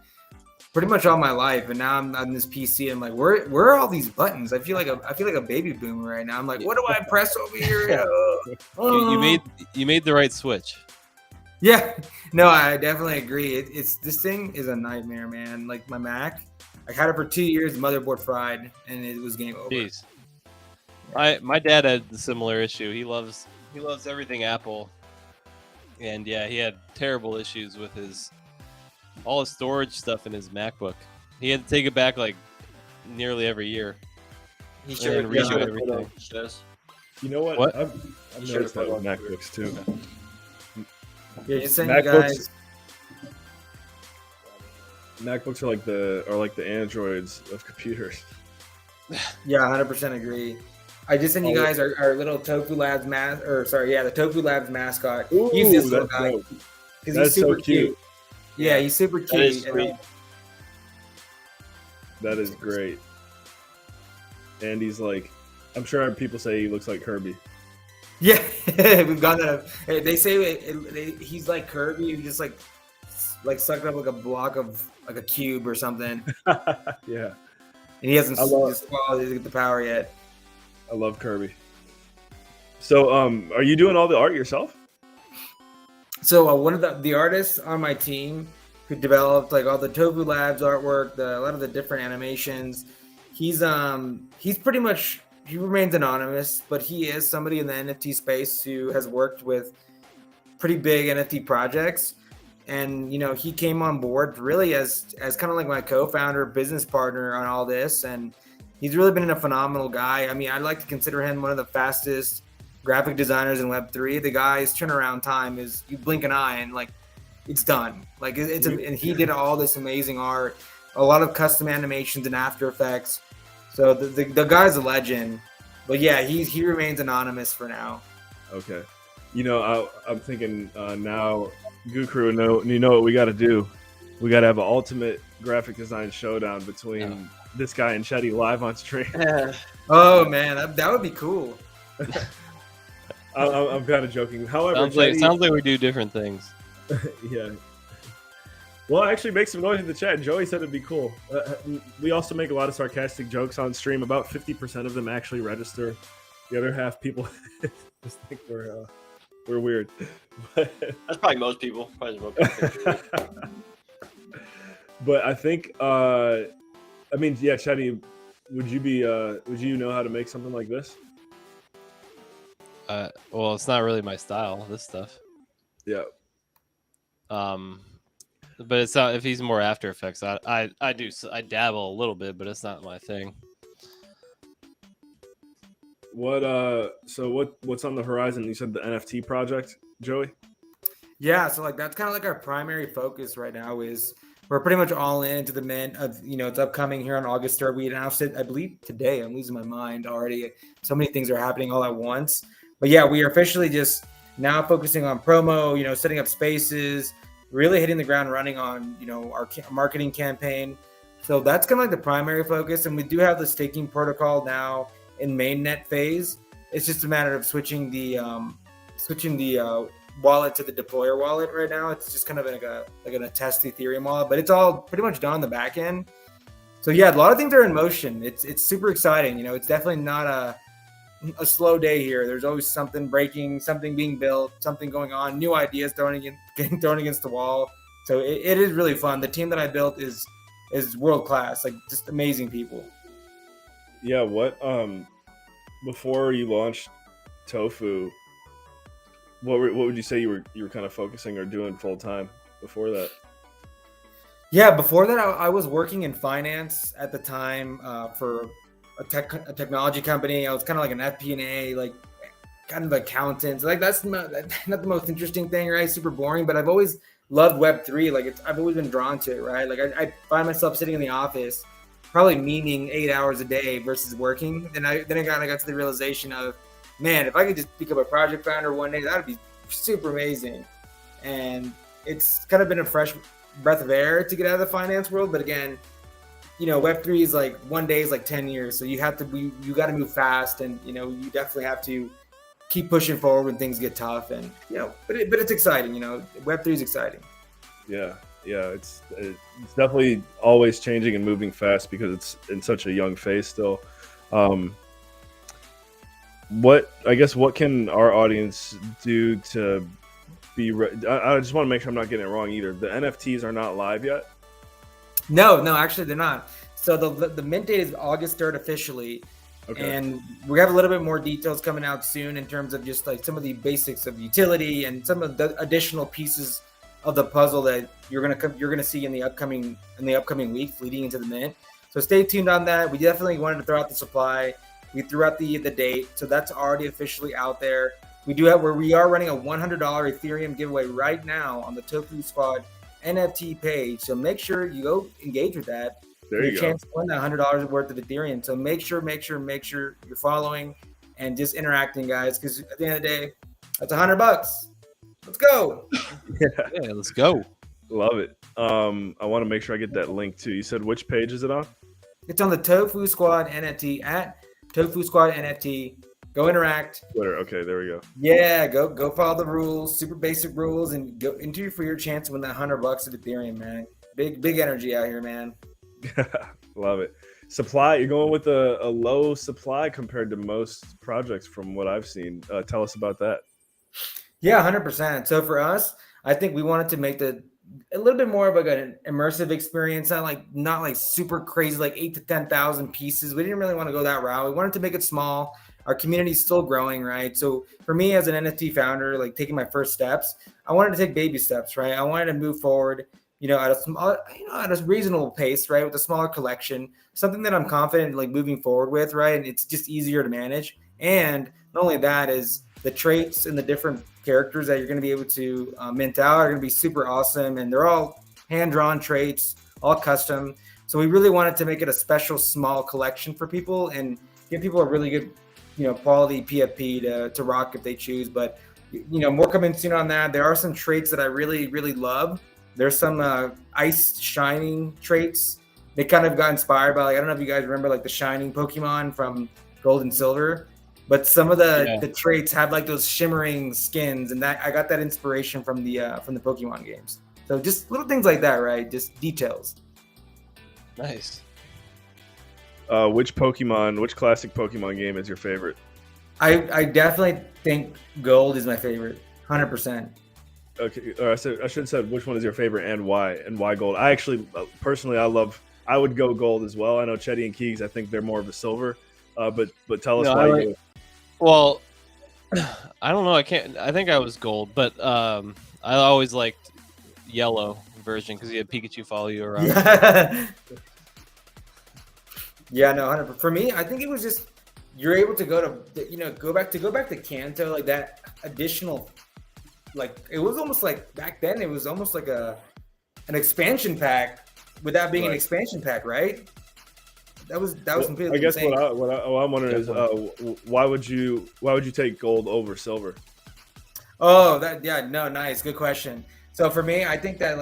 pretty much all my life, and now I'm on this PC. I'm like, where are all these buttons? I feel like a baby boomer right now. I'm like, what do I press over here? You made the right switch. Yeah, no, I definitely agree. This thing is a nightmare, man. Like my Mac, I had it for 2 years, motherboard fried, and it was game over. Jeez. My dad had a similar issue. He loves everything Apple, and yeah, he had terrible issues with all his storage stuff in his MacBook. He had to take it back like nearly every year. He should have redo everything. You know what? I've noticed that with MacBooks too. Yeah, just saying, guys. MacBooks are like the Androids of computers. Yeah, 100% agree. I just sent you guys our little Tofu Labs the Tofu Labs mascot. Ooh, he's this little guy because he's super cute. Yeah, he's super cute. That is great. And he's like, I'm sure people say he looks like Kirby. Yeah, we've got that. They say he's like Kirby, who just like sucked up like a block of like a cube or something. Yeah. And he hasn't swallowed the power yet. I love Kirby. So, are you doing all the art yourself? So one of the artists on my team who developed like all the Tofu Labs artwork, a lot of the different animations, he's pretty much, he remains anonymous, but he is somebody in the NFT space who has worked with pretty big NFT projects. And, he came on board really as kind of like my co-founder, business partner on all this. And he's really been a phenomenal guy. I mean, I'd like to consider him one of the fastest graphic designers in Web3. The guy's turnaround time is, you blink an eye and like it's done. Like and he did all this amazing art, a lot of custom animations in After Effects. So the guy's a legend. But yeah, he remains anonymous for now. Okay. I'm thinking now, Goo Crew, you know what we got to do? We got to have an ultimate graphic design showdown between this guy and Chetty live on stream. Oh man, that would be cool. I'm kind of joking. However, sounds like we do different things. Yeah. Well, actually, make some noise in the chat. Joey said it'd be cool. We also make a lot of sarcastic jokes on stream. About 50% of them actually register. The other half, people just think we're weird. That's probably most people. But I think, Chetty, would you know how to make something like this? Well, it's not really my style, this stuff. Yeah. But it's not, if he's more After Effects, I dabble a little bit, but it's not my thing. What's on the horizon? You said the NFT project, Joey? Yeah, so like that's kind of like our primary focus right now is we're pretty much all into the mint of, it's upcoming here on August 3rd. We announced it, I believe, today. I'm losing my mind already. So many things are happening all at once. But yeah, we are officially just now focusing on promo, setting up spaces, really hitting the ground running on, our marketing campaign. So that's kind of like the primary focus. And we do have the staking protocol now in mainnet phase. It's just a matter of switching the wallet to the deployer wallet right now. It's just kind of like a test Ethereum wallet, but it's all pretty much done on the back end. So yeah, a lot of things are in motion. It's super exciting. It's definitely not a slow day here. There's always something breaking, something being built, something going on, new ideas getting thrown against the wall. So it is really fun. The team that I built is world class, like just amazing people. Yeah, what before you launched Tofu, what would you say you were kind of focusing or doing full time before that? Yeah, before that I was working in finance at the time for a technology company. I was kind of like an FP&A, like kind of accountant. Like that's not the most interesting thing, right? Super boring, but I've always loved Web3. Like I've always been drawn to it, right? Like I find myself sitting in the office, probably meeting 8 hours a day versus working. Then I got to the realization of, man, if I could just become a project founder one day, that'd be super amazing. And it's kind of been a fresh breath of air to get out of the finance world. But again, Web3 is like one day is like 10 years. So you got to move fast, and you definitely have to keep pushing forward when things get tough. And but it's exciting. Web3 is exciting. Yeah, it's definitely always changing and moving fast because it's in such a young phase still. What can our audience do to be? I just want to make sure I'm not getting it wrong either. The NFTs are not live yet. No, actually they're not. So the mint date is August 3rd officially. Okay. And we have a little bit more details coming out soon in terms of just like some of the basics of utility and some of the additional pieces of the puzzle that you're gonna see in the upcoming weeks leading into the mint. So stay tuned on that. We definitely wanted to throw out the supply. We threw out the date, so that's already officially out there. We are running a $100 Ethereum giveaway right now on the Tofu Squad NFT page. So make sure you go engage with that. There you go. Chance to win that $100 worth of Ethereum. So make sure you're following and just interacting, guys. Because at the end of the day, that's $100. Let's go. Yeah, let's go. Love it. I want to make sure I get that link too. You said which page is it on? It's on the Tofu Squad NFT at Tofu Squad NFT. Go interact. Twitter. Okay, there we go. Yeah, go follow the rules, super basic rules, and go enter for your chance to win that $100 of Ethereum, man. Big energy out here, man. Love it. Supply, you're going with a low supply compared to most projects from what I've seen. Tell us about that. Yeah, 100%. So for us, I think we wanted to make a little bit more of like an immersive experience, not like super crazy, like 8,000 to 10,000 pieces. We didn't really want to go that route. We wanted to make it small. Our community is still growing, right? So for me as an NFT founder, like taking my first steps, I wanted to take baby steps, right? I wanted to move forward, at a reasonable pace, right? With a smaller collection, something that I'm confident like moving forward with, right? And it's just easier to manage. And not only that is the traits and the different characters that you're going to be able to mint out are going to be super awesome. And they're all hand-drawn traits, all custom. So we really wanted to make it a special small collection for people and give people a really good quality PFP to rock if they choose. But, more coming soon on that. There are some traits that I really, really love. There's some ice shining traits. They kind of got inspired by, I don't know if you guys remember, the shining Pokemon from Gold and Silver. But some of the traits have those shimmering skins. And that I got that inspiration from the Pokemon games. So just little things like that, right? Just details. Nice. Which classic Pokemon game is your favorite? I definitely think Gold is my favorite, 100%. Okay, I should have said which one is your favorite and why Gold. I actually personally I would go Gold as well. I know Chetty and Keegs, I think they're more of a silver, but tell us why. Well, I don't know. I think I was Gold, but I always liked yellow version because you had Pikachu follow you around. Yeah, no, 100%. For me, I think it was just you're able to go back to Kanto, like that additional, it was almost like back then it was almost like an expansion pack without being an expansion pack, right? That was completely. I guess insane. what I'm wondering is why would you take Gold over Silver? Oh, nice, good question. So for me, I think that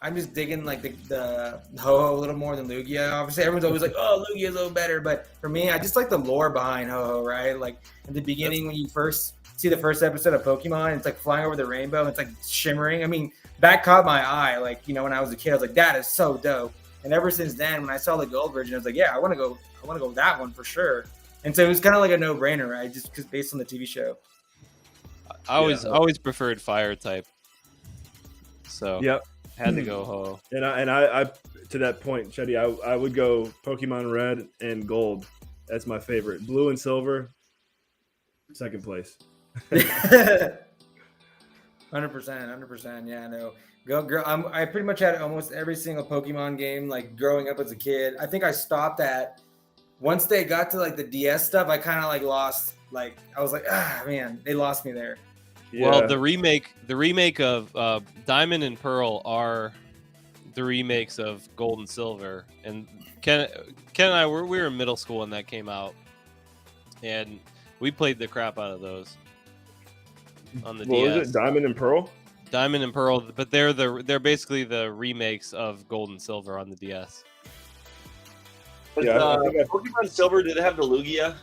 I'm just digging like the Ho-Ho a little more than Lugia. Obviously, everyone's always like, "Oh, Lugia's a little better," but for me, I just like the lore behind Ho-Ho. Right, like in the beginning when you first see the first episode of Pokemon, it's like flying over the rainbow, and it's like shimmering. I mean, that caught my eye. Like when I was a kid, I was like, "That is so dope." And ever since then, when I saw the gold version, I was like, "Yeah, I want to go with that one for sure." And so it was kind of like a no-brainer, right? Just because based on the TV show. I always preferred fire type. So Yep. had to go Ho. And I to that point, Chetty, I would go Pokemon Red and Gold. That's my favorite. Blue and Silver, second place. 100%. Yeah, no. I pretty much had almost every single Pokemon game like growing up as a kid. I think I stopped at once they got to like the DS stuff. I kind of like lost. Like I was like, man, they lost me there. Yeah. Well, the remake of Diamond and Pearl are the remakes of Gold and Silver, and Ken and I we were in middle school when that came out, and we played the crap out of those on the What DS. was it? Diamond and Pearl? Diamond and Pearl, but they're basically the remakes of Gold and Silver on the DS. But, Yeah, I think Pokemon Silver, did it have the Lugia?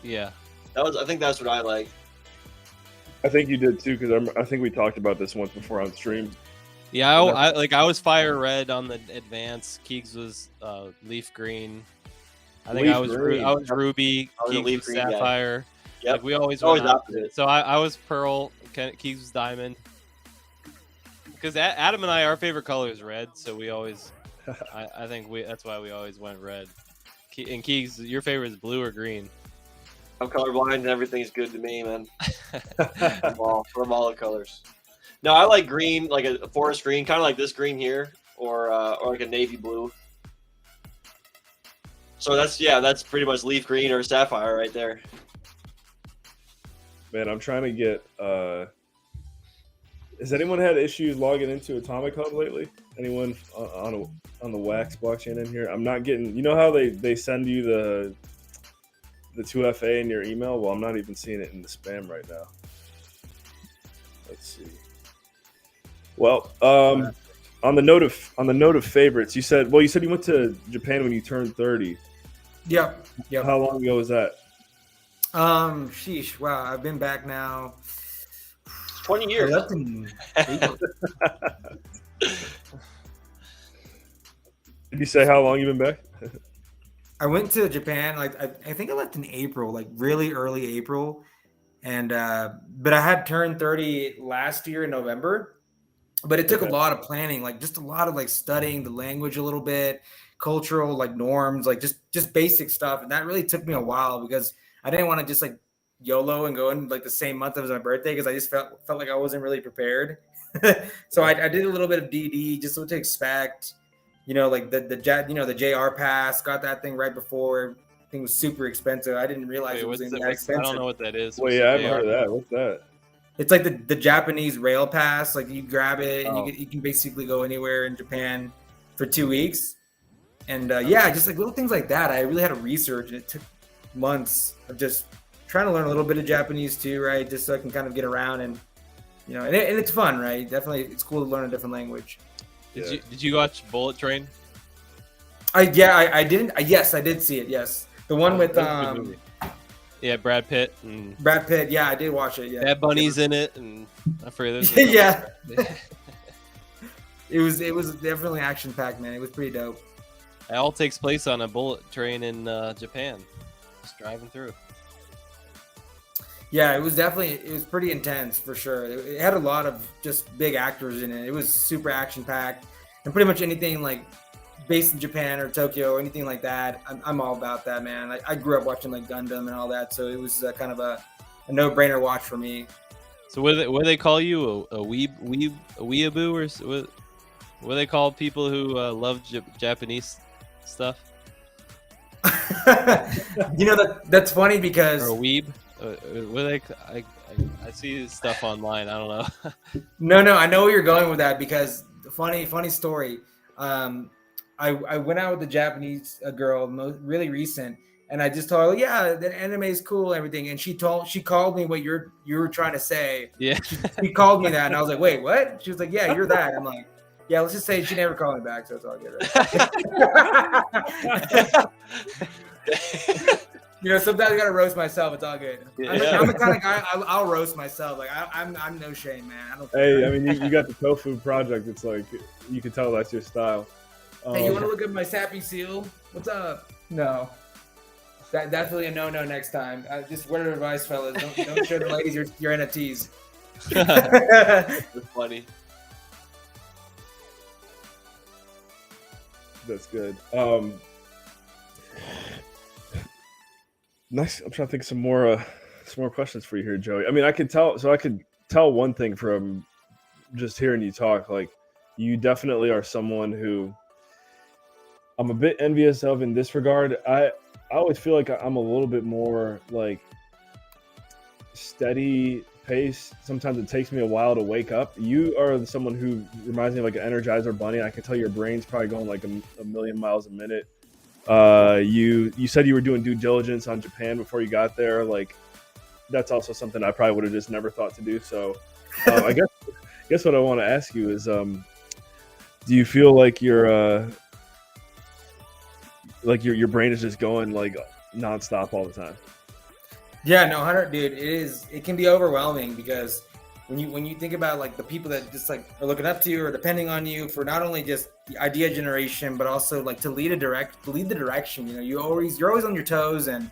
Yeah. I think that's what I like. I think you did too, because I think we talked about this once before on stream. Yeah, I was Fire Red on the Advance. Keegs was Leaf Green. I think Leaf I was Green. Ruby. I was a Keegs Leaf was Green guy. Sapphire. Yep. Like we always Always went opposite. opposite. So I was Pearl. Keegs was Diamond. Because Adam and I, our favorite color is red, so we always. I think that's why we always went red. And Keegs, your favorite is blue or green? I'm colorblind and everything's good to me, man. from all the colors. No, I like green, like a forest green, kind of like this green here, or like a navy blue. So that's pretty much leaf green or sapphire right there. Man, I'm trying to get. Has anyone had issues logging into Atomic Hub lately? Anyone on the Wax blockchain in here? I'm not getting. You know how they send you the 2FA in your email? Well, I'm not even seeing it in the spam right now. Let's see. Well, on the note of favorites, you said you went to Japan when you turned 30. Yep. How long ago was that? Sheesh. Wow, I've been back now. 20 years. I left in April. Did you say how long you've been back? I went to Japan. Like I think I left in April, like really early April, and but I had turned 30 last year in November. But it took a lot of planning, like just a lot of like studying the language a little bit, cultural like norms, like just basic stuff, and that really took me a while because I didn't want to just like YOLO and go in like the same month as my birthday because I just felt like I wasn't really prepared. So I did a little bit of DD, just what to expect. Like the JR pass, got that thing right before. Thing was super expensive. I didn't realize it was that I expensive. don't know what that is. Well, yeah, I haven't heard of that. What's that? It's like the Japanese rail pass. Like you grab it and you can basically go anywhere in Japan for 2 weeks. And just like little things like that. I really had to research, and it took months of just trying to learn a little bit of Japanese too, right? Just so I can kind of get around and and it's fun, right? Definitely, it's cool to learn a different language. Did you watch Bullet Train? I didn't. Yes, I did see it. Yes, the one with Yeah, Brad Pitt and Brad Pitt. Yeah, I did watch it. Yeah, Bad Bunny's in it, and I forget. Yeah, it was definitely action packed, man. It was pretty dope. It all takes place on a bullet train in Japan, just driving through. Yeah, it was pretty intense for sure. It had a lot of just big actors in it. It was super action packed, and pretty much anything like based in Japan or Tokyo or anything like that, I'm all about that, man. I grew up watching like Gundam and all that, so it was kind of a no-brainer watch for me. So what do they call you? A weeaboo, or what do they call people who love Japanese stuff? That's funny because Or a weeb? I see stuff online. I don't know. No, I know where you're going with that because funny story. I went out with a Japanese girl, really recent, and I just told her, yeah, the anime is cool and everything. And she called me what you were trying to say. Yeah. She called me that, and I was like, wait, what? She was like, yeah, you're that. I'm like, Yeah, let's just say she never called me back, so it's all good. Right? You know, sometimes I gotta roast myself. It's all good. I'm the kind of guy I'll roast myself. Like I'm no shame, man. I don't care. Hey, I mean, you got the tofu project. It's like you can tell that's your style. Hey, you want to look at my sappy seal? What's up? No. That definitely a no next time. Just word of advice, fellas. Don't show the ladies your NFTs. That's funny. That's good. Nice. I'm trying to think of some more questions for you here, Joey. I mean, I could tell one thing from just hearing you talk. Like, you definitely are someone who I'm a bit envious of in this regard. I always feel like I'm a little bit more like steady pace. Sometimes it takes me a while to wake up. You are someone who reminds me of like an Energizer bunny. I can tell your brain's probably going like a million miles a minute. You said you were doing due diligence on Japan before you got there. Like, that's also something I probably would have just never thought to do. So I guess what I want to ask you is, do you feel like your brain is just going like nonstop all the time? Yeah, no, 100, dude. It can be overwhelming because when you think about like the people that just like are looking up to you or depending on you for not only just the idea generation, but also like to lead the direction. You know, you're always on your toes, and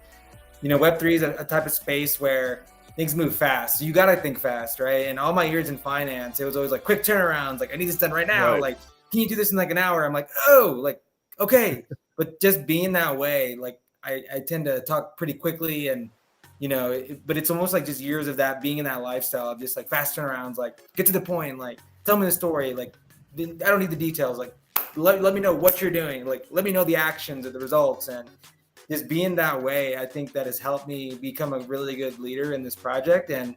you know, Web3 is a type of space where things move fast. So you got to think fast, right? And all my years in finance, it was always like quick turnarounds. Like, I need this done right now. Right. Like, can you do this in like an hour? I'm like, oh, like, okay. But just being that way, like I tend to talk pretty quickly, and you know, but it's almost like just years of that, being in that lifestyle of just like fast turnarounds, like get to the point, like tell me the story. Like, I don't need the details. Like, let me know what you're doing. Like, let me know the actions or the results. And just being that way, I think that has helped me become a really good leader in this project. And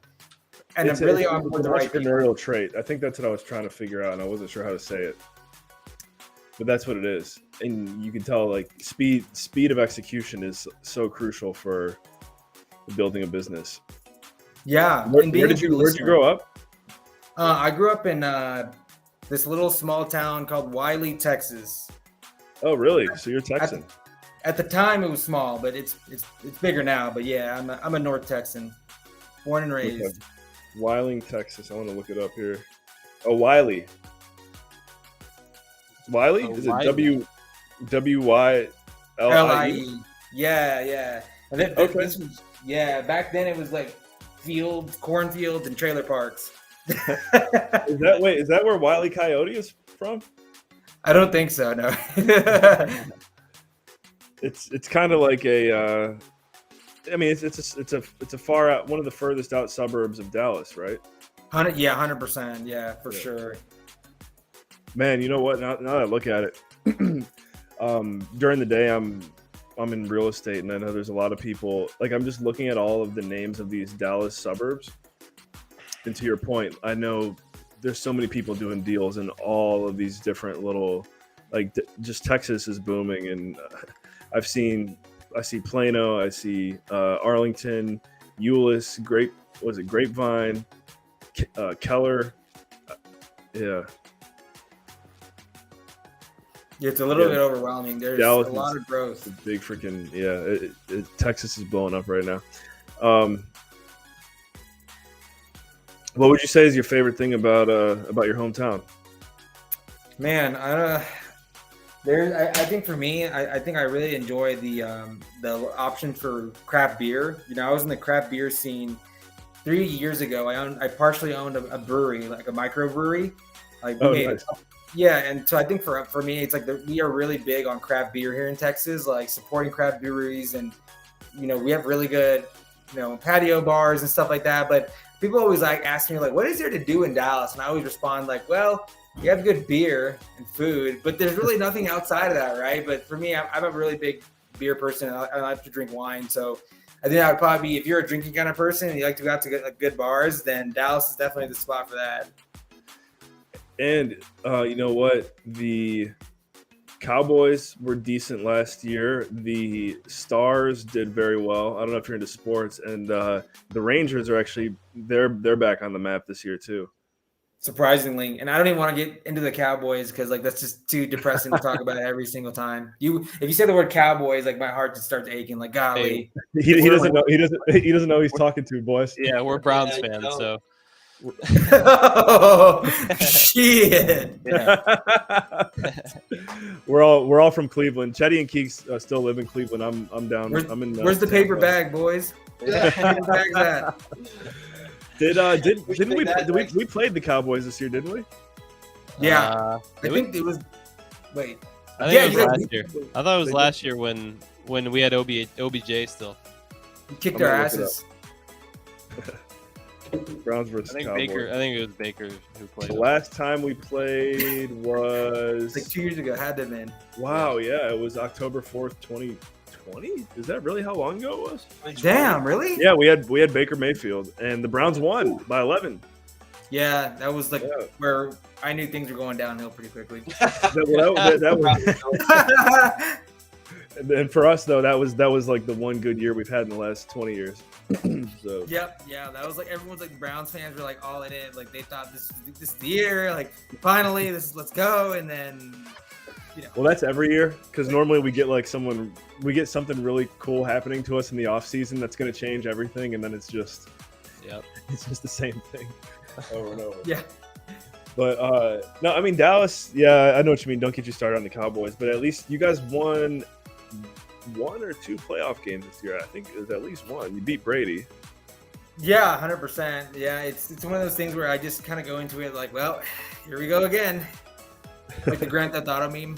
I'm really on board the right entrepreneurial trait. I think that's what I was trying to figure out, and I wasn't sure how to say it. But that's what it is. And you can tell like speed of execution is so crucial for building a business. Yeah. Where did you grow up? I grew up in this little small town called Wiley, Texas. Oh, really? So you're Texan? At the time, it was small, but it's bigger now. But yeah, I'm a North Texan, born and raised. Okay. Wiley, Texas. I want to look it up here. Oh, Wiley. Wiley? Is it W-Y-L-I-E? Yeah. And Okay. This was, back then it was like fields, cornfields, and trailer parks. Is that where Wiley Coyote is from? I don't think so. No. It's kind of like a. I mean, it's a far out, one of the furthest out suburbs of Dallas, right? 100%. Yeah, for sure. Man, you know what? Now that I look at it, during the day I'm in real estate, and I know there's a lot of people. Like, I'm just looking at all of the names of these Dallas suburbs, and to your point, I know there's so many people doing deals in all of these different little, like, just Texas is booming, and I see Plano, I see Arlington, Euless, Grapevine, Keller, yeah. Yeah, it's a little bit overwhelming. There's Dallas a lot of growth. Big freaking Texas is blowing up right now. What would you say is your favorite thing about your hometown? Man, I think for me, I think I really enjoy the option for craft beer. You know, I was in the craft beer scene 3 years ago. I partially owned a brewery, like a microbrewery. Like, nice. Yeah, and so I think for me, it's like we are really big on craft beer here in Texas, like supporting craft breweries, and you know, we have really good, you know, patio bars and stuff like that. But people always like ask me like, what is there to do in Dallas? And I always respond like, well, you have good beer and food, but there's really nothing outside of that, right? But for me, I'm a really big beer person. I like to drink wine, so I think that would probably be, if you're a drinking kind of person and you like to go out to good bars, then Dallas is definitely the spot for that. And you know what? The Cowboys were decent last year. The Stars did very well. I don't know if you're into sports. And the Rangers are actually they're back on the map this year too. surprisingly. And I don't even want to get into the Cowboys because like that's just too depressing to talk about every single time. If you say the word Cowboys, like my heart just starts aching. Like golly, He doesn't know. He doesn't know he's talking to, boys. Yeah, we're Browns Yeah, fans, so oh, shit. yeah. we're all from Cleveland. Chetty and Keeks still live in Cleveland. I'm down. Where's the paper bag, boys? Where's the paper bag's at? We played the Cowboys this year, didn't we? Yeah, I did we? think it was. Wait, I think Yeah, it you was guys- last year. I thought it was last year when we had OBJ still. we kicked I'm our gonna look it asses. Browns I versus think Cowboys. Baker. I think it was Baker who played. The him. last time we played was Like 2 years ago, had to have been. wow, yeah, it was October 4th, 2020. Is that really how long ago it was? Damn, really? Yeah, we had Baker Mayfield, and the Browns won by 11. Yeah, that was like Yeah. where I knew things were going downhill pretty quickly. That was, and for us though, that was like the one good year we've had in the last 20 years. So Yep, yeah, that was like everyone's like Browns fans were like all in it, like they thought this is the year, like finally let's go, and then well, that's every year because normally we get something really cool happening to us in the off season that's going to change everything, and then it's just the same thing over and over. Yeah. But no, I mean Dallas. Yeah, I know what you mean. Don't get you started on the Cowboys, but at least you guys won one or two playoff games this year. I think it was at least one. You beat Brady. Yeah, 100%. Yeah, it's one of those things where I just kind of go into it like, well, here we go again, like the Grand Theft Auto meme.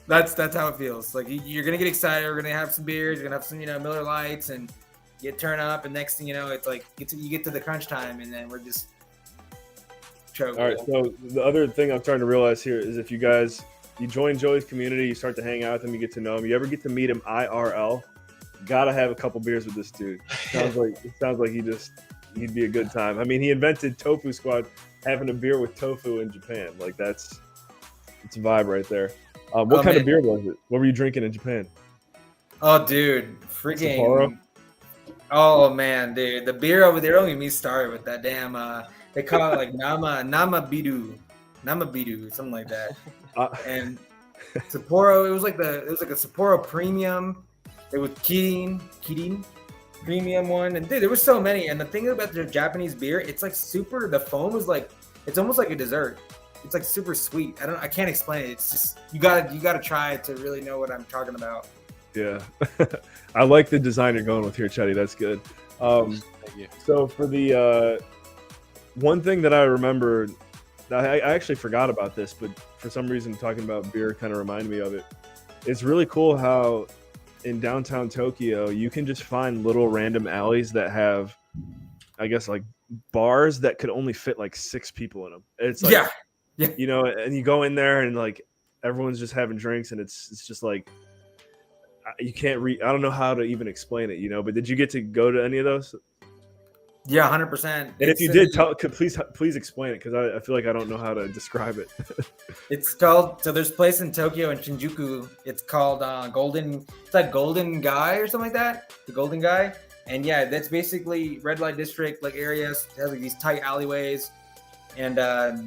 That's how it feels. Like you're gonna get excited. We're gonna have some beers. You're gonna have some Miller Lights and get turned up. And next thing you know, it's like you get to the crunch time, and then we're just choking. All right. So the other thing I'm starting to realize here is if you join Joey's community, you start to hang out with him, you get to know him. You ever get to meet him IRL? Gotta have a couple beers with this dude. Sounds like he'd be a good time. I mean, he invented Tofu Squad, having a beer with tofu in Japan. Like it's a vibe right there. What kind of beer was it? What were you drinking in Japan? Oh, dude, freaking! Sapporo? Oh man, dude, the beer over there. Don't get me started with that damn. They call it like Nama Bidu, something like that. And Sapporo, it was like a Sapporo Premium. It was Kirin Premium one, and dude, there were so many. And the thing about the Japanese beer, it's like super. The foam is like, it's almost like a dessert. It's like super sweet. I can't explain it. It's just you gotta try it to really know what I'm talking about. Yeah, I like the design you're going with here, Chetty. That's good. Thank you. So for the one thing that I remember, I actually forgot about this, but for some reason talking about beer kind of reminded me of it. It's really cool how in downtown Tokyo you can just find little random alleys that have, I guess, like bars that could only fit like 6 people in them. It's like, Yeah. And you go in there and like everyone's just having drinks, and it's just like you can't I don't know how to even explain it, but did you get to go to any of those? Yeah, 100%. And if you did, please explain it, because I feel like I don't know how to describe it. It's called, so there's a place in Tokyo in Shinjuku. It's called Golden Guy or something like that. The Golden Guy. And yeah, that's basically red light district like areas. It has like these tight alleyways. And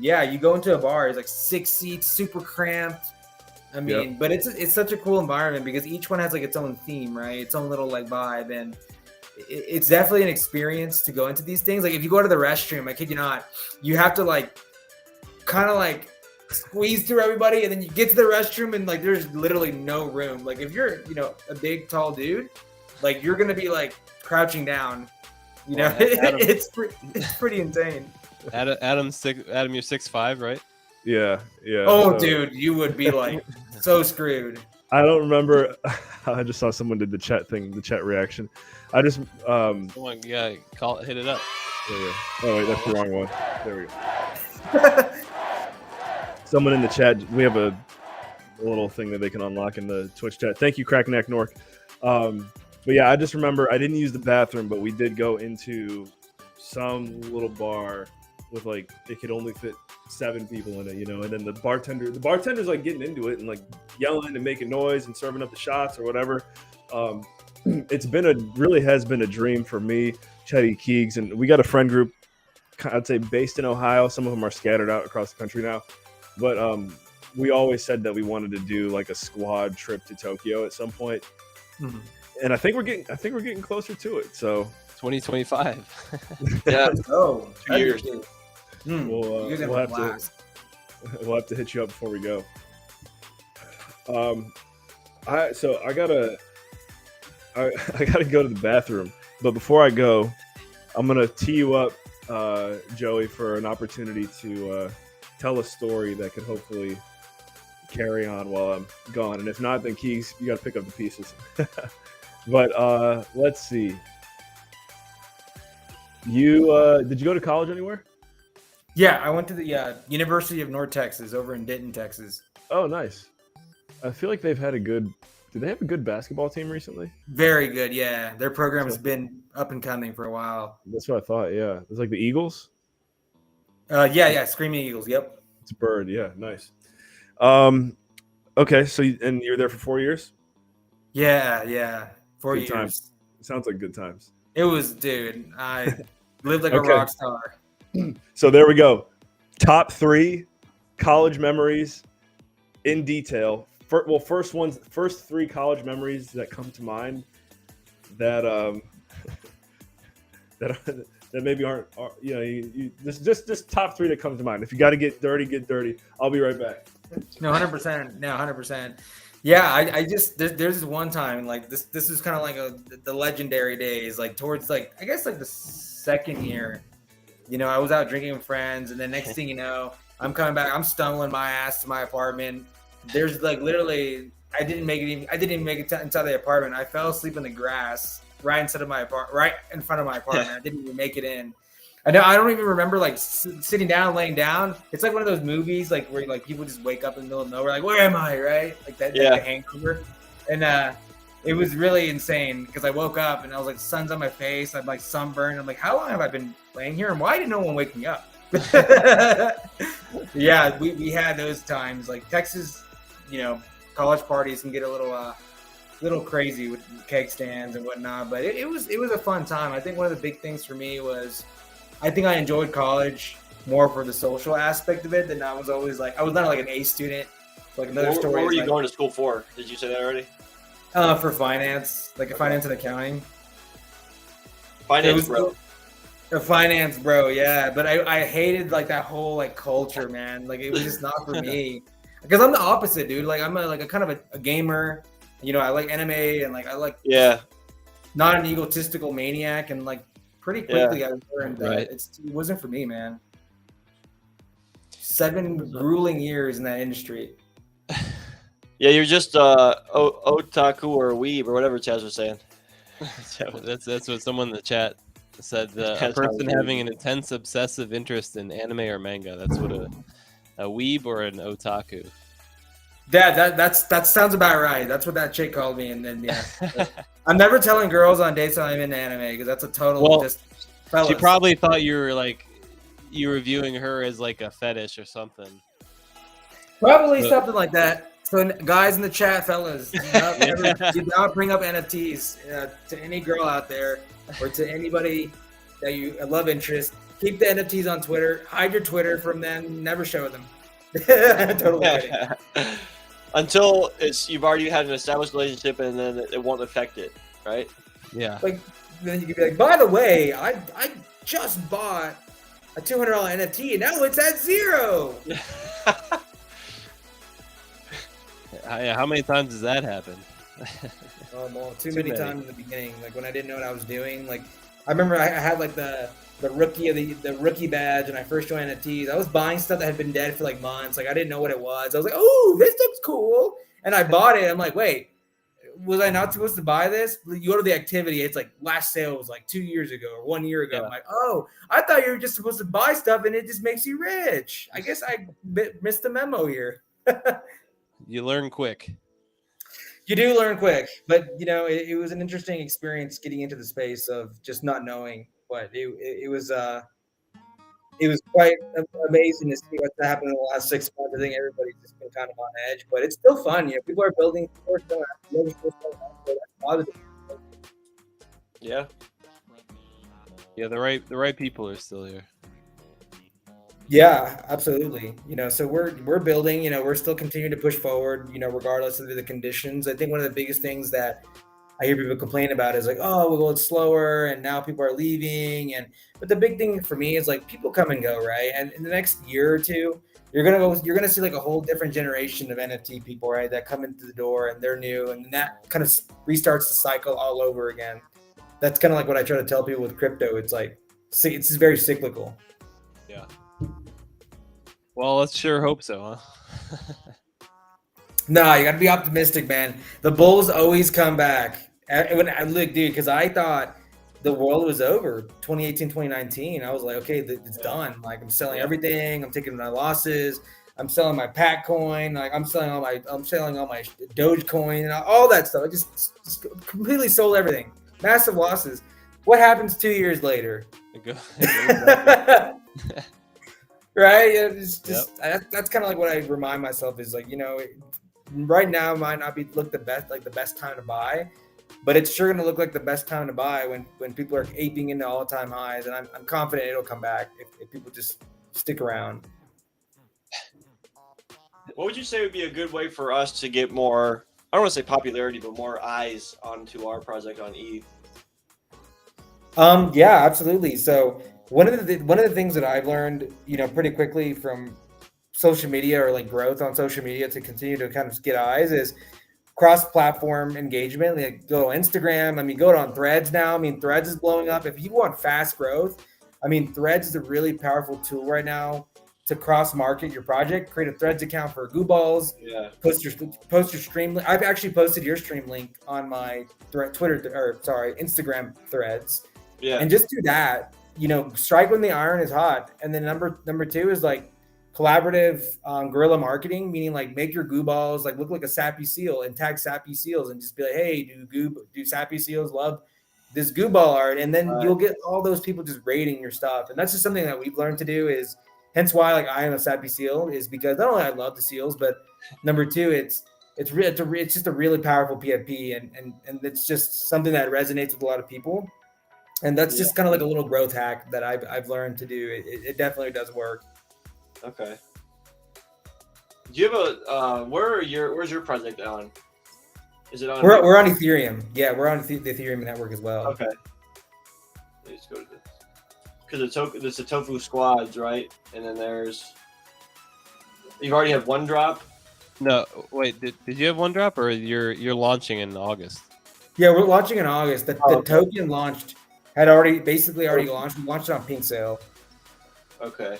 yeah, you go into a bar, it's like 6 seats, super cramped. I mean, but it's such a cool environment because each one has like its own theme, right? Its own little like vibe, and it's definitely an experience to go into these things. Like if you go to the restroom, I kid you not, you have to like kind of like squeeze through everybody, and then you get to the restroom and like there's literally no room. Like if you're a big tall dude, like you're gonna be like crouching down. Adam, it's pretty insane. Adam, you're 6'5", right? Yeah. Oh, so, dude, you would be like so screwed. I don't remember. I just saw someone did the chat reaction. I just Come on, yeah, hit it up. there we go. Oh wait, that's the wrong one. There we go. Someone in the chat. We have a little thing that they can unlock in the Twitch chat. Thank you, Crackneck Nork. But yeah, I just remember I didn't use the bathroom, but we did go into some little bar with like it could only fit 7 people in it, and then the bartender's like getting into it and like yelling and making noise and serving up the shots or whatever. It's really has been a dream for me Chetty, Keegs, and we got a friend group. I'd say based in Ohio. Some of them are scattered out across the country now, but we always said that we wanted to do like a squad trip to Tokyo at some point, and I think we're getting closer to it. So 2025. Yeah, Oh, 2 years. we'll have to hit you up before we go. I gotta go to the bathroom, but before I go, I'm gonna tee you up, Joey, for an opportunity to tell a story that could hopefully carry on while I'm gone. And if not, then Keys, you got to pick up the pieces. But let's see. You did you go to college anywhere? Yeah, I went to the University of North Texas over in Denton, Texas. Oh, nice. I feel like they've had a good. Do they have a good basketball team recently? Very good, yeah. Their program has been up and coming for a while. That's what I thought. Yeah, it's like the Eagles. Yeah, Screaming Eagles. Yep. It's a bird. Yeah, nice. Okay, so and you were there for 4 years? Yeah. 4 Good years. times. Sounds like good times. It was, dude. I lived like Okay. a rock star. So there we go. Top 3 college memories in detail. First 3 college memories that come to mind that that maybe aren't just top 3 that come to mind. If you got to get dirty. I'll be right back. No, 100%. No, 100%. Yeah, I just there's this one time like this is kind of like the legendary days, like towards like I guess like the second year. You know, I was out drinking with friends, and then next thing you know, I'm coming back. I'm stumbling my ass to my apartment. There's like literally, I didn't even make it inside the apartment. I fell asleep in the grass right in front of my apartment. I didn't even make it in. I don't even remember like sitting down, laying down. It's like one of those movies like where like people just wake up in the middle of nowhere, like where am I, right? Like that hangover. And it was really insane because I woke up and I was like, sun's on my face. I'm like sunburned. I'm like, how long have I been laying here? And why did no one wake me up? Yeah, we had those times. Like Texas, you know, college parties can get a little crazy with cake stands and whatnot. But it was a fun time. I think one of the big things for me was I think I enjoyed college more for the social aspect of it than I was always like I was not like an A student. Like another story. What were you like, going to school for? Did you say that already? For finance, like a finance and accounting. Finance, bro. A finance, bro. Yeah, but I hated like that whole like culture, man. Like it was just not for me. Because I'm the opposite, dude. Like I'm a kind of a gamer. You know, I like anime and like I like not an egotistical maniac, and like pretty quickly I learned that it wasn't for me, man. 7 grueling years in that industry. Yeah, you're just otaku or weeb or whatever Chaz was saying. That's what someone in the chat said. A person having an intense obsessive interest in anime or manga. That's what a weeb or an otaku. Yeah, that sounds about right. That's what that chick called me, and then I'm never telling girls on dates that I'm into anime because that's a total fellas. She probably thought you were viewing her as like a fetish or something. Probably something like that. So guys in the chat, fellas, do not bring up NFTs to any girl out there or to anybody that you love interest. Keep the NFTs on Twitter. Hide your Twitter from them. Never show them. Totally kidding. Until you've already had an established relationship and then it won't affect it, right? Yeah. Like then you could be like, by the way, I just bought a $200 NFT and now it's at 0. How many times does that happen? Well, too many times in the beginning. Like when I didn't know what I was doing. Like I remember I had like the rookie of the rookie badge when I first joined NFTs. I was buying stuff that had been dead for like months. Like I didn't know what it was. I was like, oh, this looks cool, and I bought it. I'm like, wait, was I not supposed to buy this? You go to the activity. It's like last sale was like 2 years ago or 1 year ago. Yeah. I'm like, oh, I thought you were just supposed to buy stuff and it just makes you rich. I guess I missed the memo here. You learn quick. You do learn quick, but you know it was an interesting experience getting into the space of just not knowing. But it was quite amazing to see what's happened in the last 6 months. I think everybody's just been kind of on edge, but it's still fun. You know, people are building stores, so that's positive. Yeah. Yeah, the right people are still here. Yeah, absolutely. So we're building. We're still continuing to push forward. Regardless of the conditions. I think one of the biggest things that I hear people complain about is like, oh, well, it's slower, and now people are leaving. But the big thing for me is like people come and go, right? And in the next year or two, you're gonna see like a whole different generation of NFT people, right? That come into the door and they're new, and that kind of restarts the cycle all over again. That's kind of like what I try to tell people with crypto. It's like it's just very cyclical. Yeah. Well, let's sure hope so, huh? No, you got to be optimistic, man. The Bulls always come back. When I look, dude, because I thought the world was over 2018, 2019. I was like, okay, it's done. Like I'm selling everything. I'm taking my losses. I'm selling my Pack coin. Like I'm selling all my Dogecoin and all that stuff. I just completely sold everything. Massive losses. What happens 2 years later? Right? It's just that's kind of like what I remind myself is like, right now might not be the best time to buy, but it's sure gonna look like the best time to buy when people are aping into all-time highs, and I'm confident it'll come back if people just stick around. What would you say would be a good way for us to get more, I don't want to say popularity, but more eyes onto our project on ETH? Yeah, absolutely. So one of the things that I've learned, pretty quickly from social media or like growth on social media to continue to kind of get eyes is cross-platform engagement. Like go on Instagram. I mean, go on Threads now. I mean, Threads is blowing up. If you want fast growth, I mean, Threads is a really powerful tool right now to cross-market your project. Create a Threads account for Balls. Yeah. Post your stream. I've actually posted your stream link on my Instagram Threads. Yeah. And just do that. Strike when the iron is hot. And then number two is like collaborative guerrilla marketing, meaning like make your Balls like look like a Sappy Seal and tag Sappy Seals and just be like, hey, do Sappy Seals love this Ball art? And then you'll get all those people just rating your stuff. And that's just something that we've learned to do, is hence why like I am a Sappy Seal, is because not only I love the seals, but number two, it's just a really powerful PFP, and it's just something that resonates with a lot of people. And that's just kind of like a little growth hack that I've learned to do. It definitely does work. Okay. Do you have a where's your project on? Is it on? We're on Ethereum. Yeah, we're on the Ethereum network as well. Okay. Let's go to this. Because there's the Tofu Squads, right? And then you already have one drop. No, wait. Did you have one drop, or you're launching in August? Yeah, we're launching in August. The token had already launched. We launched it on Pink Sale. Okay.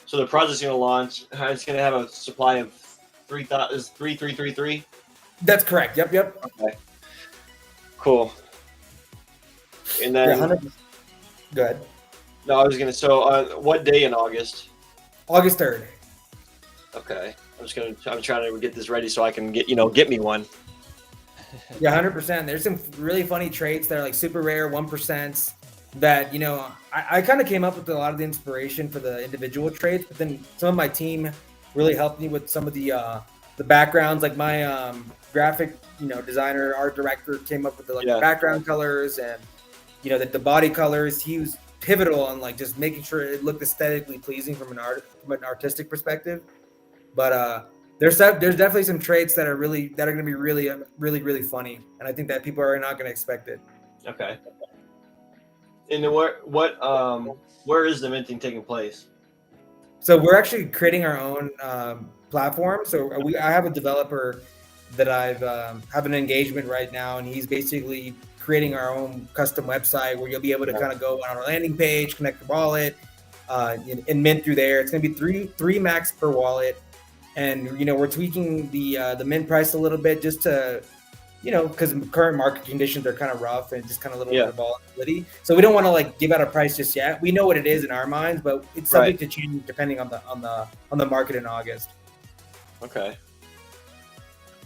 So the project's going to launch. It's going to have a supply of 3,333. That's correct. Yep. Okay. Cool. And then 100%. Go ahead. No, I was going to. So what day in August? August 3rd. Okay. I'm trying to get this ready so I can get me one. Yeah, 100%. There's some really funny traits that are like super rare 1% that, I kind of came up with a lot of the inspiration for the individual traits, but then some of my team really helped me with some of the backgrounds. Like my graphic, designer, art director came up with the background colors and, the body colors. He was pivotal on like just making sure it looked aesthetically pleasing from an artistic perspective. But there's definitely some traits that are going to be really, really, really funny, and I think that people are not going to expect it. Okay. And then where is the minting taking place? So we're actually creating our own platform. So I have a developer that I've have an engagement right now, and he's basically creating our own custom website where you'll be able to kind of go on our landing page, connect your wallet, and mint through there. It's going to be three max per wallet. And, we're tweaking the mint price a little bit just to, because current market conditions are kind of rough and just kind of a little bit of volatility. So we don't want to like give out a price just yet. We know what it is in our minds, but it's subject to change depending on the market in August. Okay.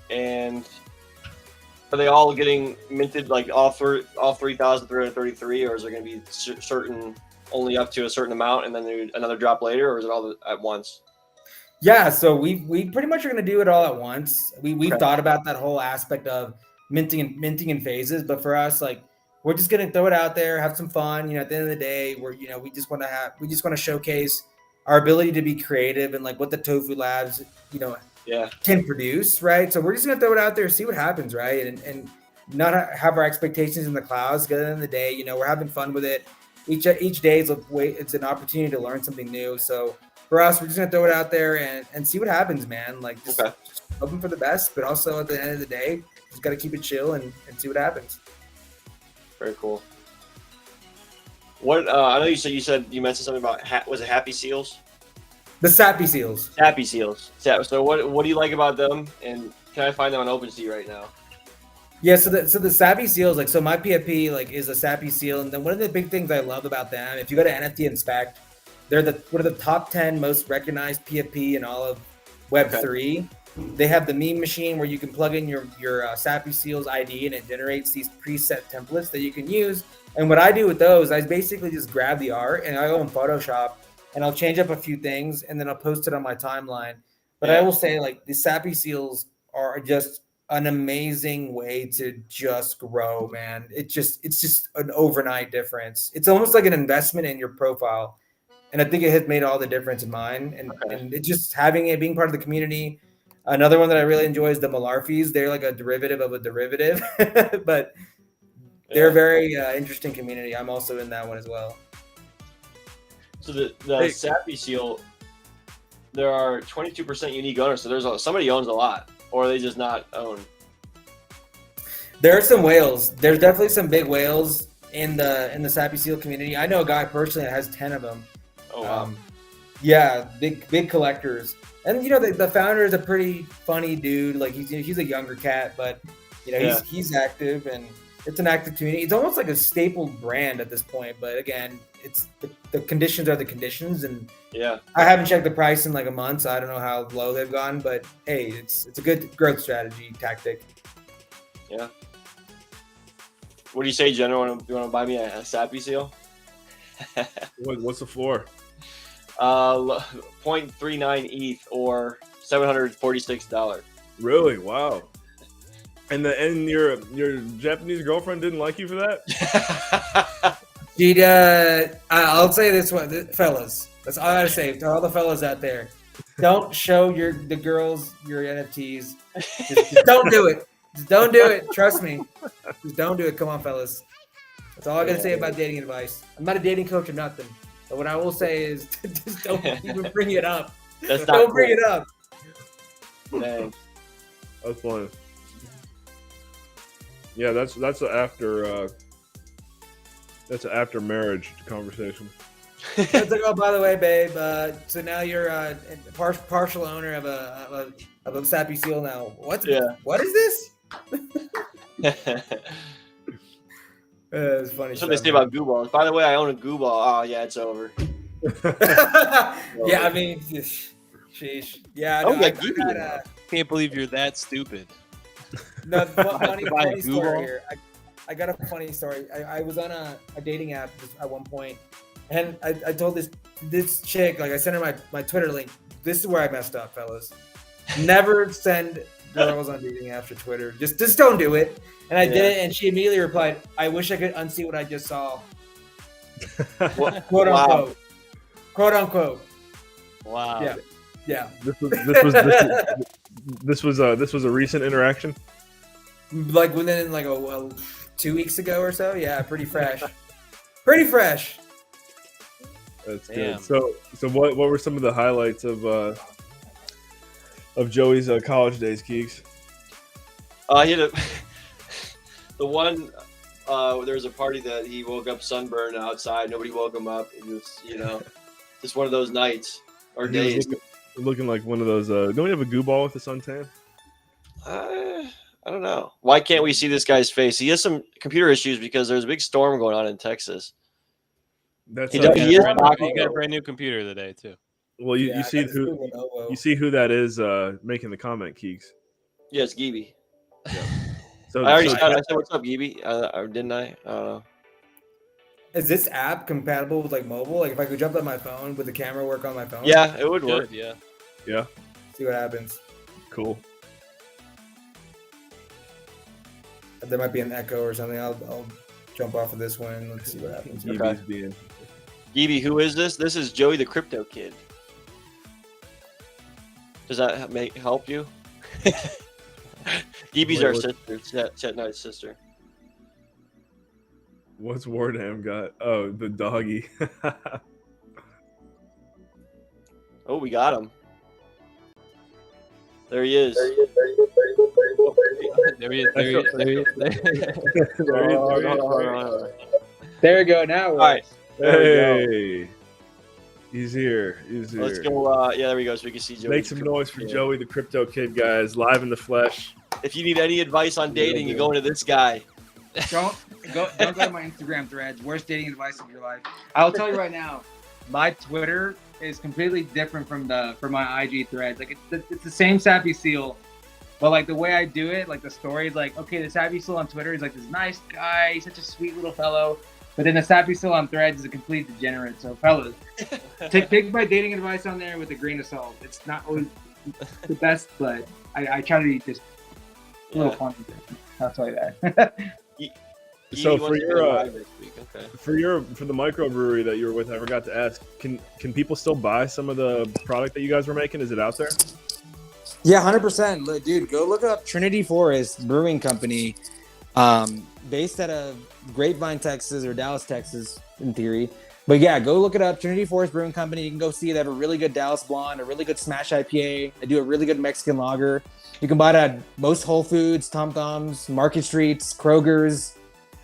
And are they all getting minted like all 3,333, or is there going to be certain only up to a certain amount and then another drop later, or is it all at once? Yeah, so we pretty much are going to do it all at once. We've thought about that whole aspect of minting in phases, but for us, like we're just gonna throw it out there, have some fun. At the end of the day, we just want to showcase our ability to be creative and like what the Tofu Labs, Yeah. can produce, right? So we're just gonna throw it out there, see what happens, right? And not have our expectations in the clouds. Because at the end of the day, we're having fun with it. Each day it's an opportunity to learn something new. So for us, we're just gonna throw it out there and see what happens, man. Like just hoping for the best, but also at the end of the day, just gotta keep it chill and see what happens. Very cool. What I know you mentioned something about was it Happy Seals? The Sappy Seals. Happy Seals. Yeah. So what do you like about them? And can I find them on OpenSea right now? Yeah, so the Sappy Seals, like, so my PFP is a Sappy Seal, and then one of the big things I love about them, if you go to NFT Inspect, they're one of the top 10 most recognized PFP in all of Web3. They have the meme machine where you can plug in your Sappy Seals ID and it generates these preset templates that you can use. And what I do with those, I basically just grab the art and I go in Photoshop and I'll change up a few things and then I'll post it on my timeline. But I will say, like, the Sappy Seals are just an amazing way to just grow, man. It's just an overnight difference. It's almost like an investment in your profile. And I think it has made all the difference in mine. And it's just being part of the community. Another one that I really enjoy is the Malarfies. They're like a derivative of a derivative, but they're a very interesting community. I'm also in that one as well. So the Sappy Seal, there are 22% unique owners. So there's somebody owns a lot, or are they just not owned? There are some whales. There's definitely some big whales in the Sappy Seal community. I know a guy personally that has 10 of them. Oh wow. Yeah, big collectors. And the founder is a pretty funny dude. Like he's a younger cat, but he's active and it's an active community. It's almost like a staple brand at this point. But again, it's the conditions are the conditions, and I haven't checked the price in like a month, so I don't know how low they've gone. But hey, it's a good growth strategy tactic. Yeah. What do you say, General? You want to buy me a Sappy Seal? What's the floor? 0.39 ETH or $746. Really? Wow. And your Japanese girlfriend didn't like you for that? I'll say this one, fellas. That's all I gotta say to all the fellas out there. Don't show the girls your NFTs. Just don't do it. Just don't do it. Trust me. Just don't do it. Come on, fellas. That's all I gotta say about dating advice. I'm not a dating coach or nothing. But what I will say is, just don't even bring it up. Don't bring it up. Dang. That's funny. Yeah, that's an after marriage conversation. It's like, oh, by the way, babe. So now you're a partial owner of a Sappy Seal now. What is this? It's funny. That's what they say about goo balls. By the way, I own a goo ball. Oh yeah, it's over. Yeah, I mean, sheesh. Yeah, no, Can't believe you're that stupid. No, funny story here. I got a funny story. I was on a dating app at one point, and I told this chick, like, I sent her my Twitter link. This is where I messed up, fellas. Never send girls on dating apps or Twitter. Just don't do it. And I did it, and she immediately replied, "I wish I could unsee what I just saw." Quote unquote. Quote unquote. Wow. Yeah. This was a recent interaction. Like within like 2 weeks ago or so. Yeah, pretty fresh. Pretty fresh. That's good. So what were some of the highlights of Joey's college days, Keeks? He had the one. There was a party that he woke up sunburned outside. Nobody woke him up. It was, just one of those nights or days. Looking like one of those. Don't we have a goo ball with a suntan? I don't know. Why can't we see this guy's face? He has some computer issues because there's a big storm going on in Texas. That's he got a brand new computer today too. Well, you see who that is making the comment, Keeks. Yeah, it's Geeby. Yeah. I said, "What's up, Geeby?" Or didn't I? I don't know. Is this app compatible with like mobile? Like if I could jump on my phone, would the camera work on my phone? Yeah, it would work. Yeah. See what happens. Cool. There might be an echo or something. I'll jump off of this one. Let's see what happens. Okay. EB's being. Gibby, who is this? This is Joey the Crypto Kid. Does that help you? Gibby's Wait, our what- sister, Chet Knight's sister. What's Wardham got? Oh, the doggy. Oh, we got him. There he is. There he is. There he is. There he is. There he is. There we go. Now. All right. There we Hey, he's here. He's here. Let's go. Yeah, there we go. So we can see Joey. Make some noise for Joey the Crypto Kid, guys, live in the flesh. If you need any advice on dating, you go into this guy. Don't go to my Instagram threads. Worst dating advice of your life. I'll tell you right now. My Twitter is completely different from my IG threads. Like it's the same Sappy Seal, but like the way I do it, like the story is like, okay, the Sappy Seal on Twitter is like this nice guy, he's such a sweet little fellow. But then the Sappy Seal on threads is a complete degenerate. So fellas, take my dating advice on there with a grain of salt. It's not always the best, but I try to be just a little fun with it. That's why that. So You for want to your go live this week, okay. for the microbrewery that you were with, I forgot to ask. Can people still buy some of the product that you guys were making? Is it out there? Yeah, 100%. Dude, go look up Trinity Forest Brewing Company, based out of Grapevine, Texas, or Dallas, Texas, in theory. But yeah, go look it up. Trinity Forest Brewing Company. You can go see. They have a really good Dallas Blonde, a really good Smash IPA. They do a really good Mexican lager. You can buy it at most Whole Foods, Tom Thumbs, Market Streets, Kroger's,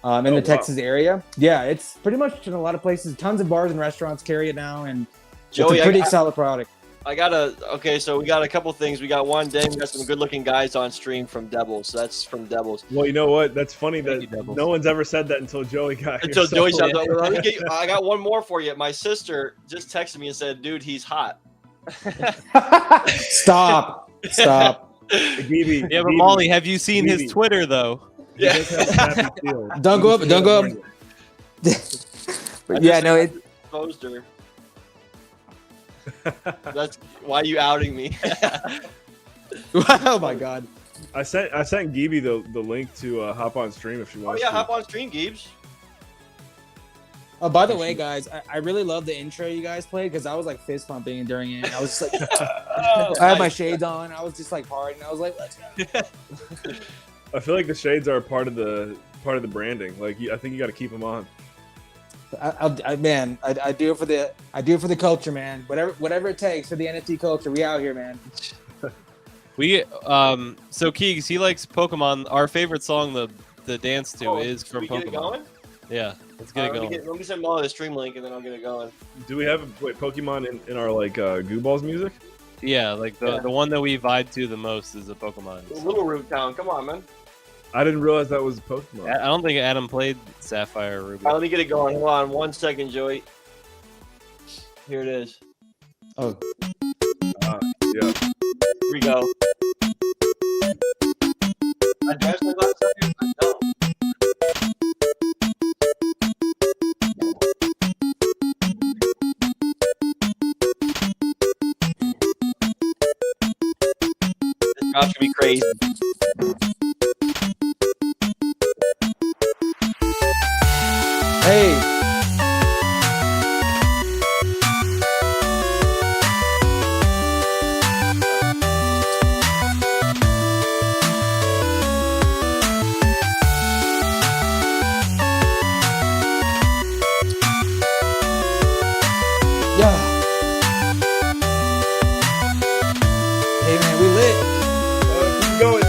in the Texas area. Yeah, it's pretty much in a lot of places. Tons of bars and restaurants carry it now, and Joey, it's a pretty solid product. So we got a couple things. We got one day, we got some good looking guys on stream from Devils. So that's from Devils. Well, you know what? That's funny Thank you, that Devils. no one's ever said that until Joey got here. Until So- Joey said, let me get you, I got one more for you. My sister just texted me and said, dude, he's hot. Stop. Gibby, Yeah, but Gibby, Molly, have you seen Gibby. his Twitter though? he does have Sappy Seal. Don't go up. Don't go up. I Yeah, just no, it. exposed her. That's why you outing me. Oh my God. I sent Gibby the link to hop on stream if she Oh wants yeah, to. hop on stream, Gibbs. Oh, by the way, guys, I really love the intro you guys played because I was like fist pumping during it. I was just like, I had my shades on. I was just like partying. I was like, let's go. I feel like the shades are a part of the branding. Like I think you got to keep them on. I do it for the culture, man. Whatever it takes for the NFT culture. We out here, man. We so Keegs, he likes Pokemon. Our favorite song the dance to is Should from we get it Pokemon. going? Yeah, let's get it going. Let me send Molly the stream link and then I'll get it going. Do we have Pokemon in our like Goo Balls music? Yeah, like the one that we vibe to the most is a Pokemon. Little Root Town, come on, man. I didn't realize that was Pokemon. I don't think Adam played Sapphire or Ruby. All right, let me get it going. Hold on 1 second, Joey. Here it is. Oh, Yeah. Here we go. I dressed my last second? No. This crowd should be crazy. hey. Yeah. Hey man, we lit. Keep going.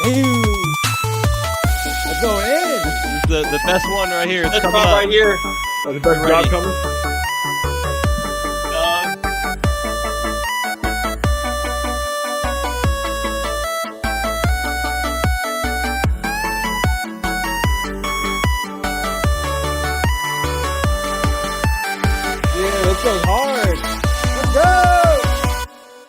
Ew. Let's go in. The best one right here. It's This coming crowd up. right here. Oh, the best Ready. job coming. Yeah, let's go hard. Let's go.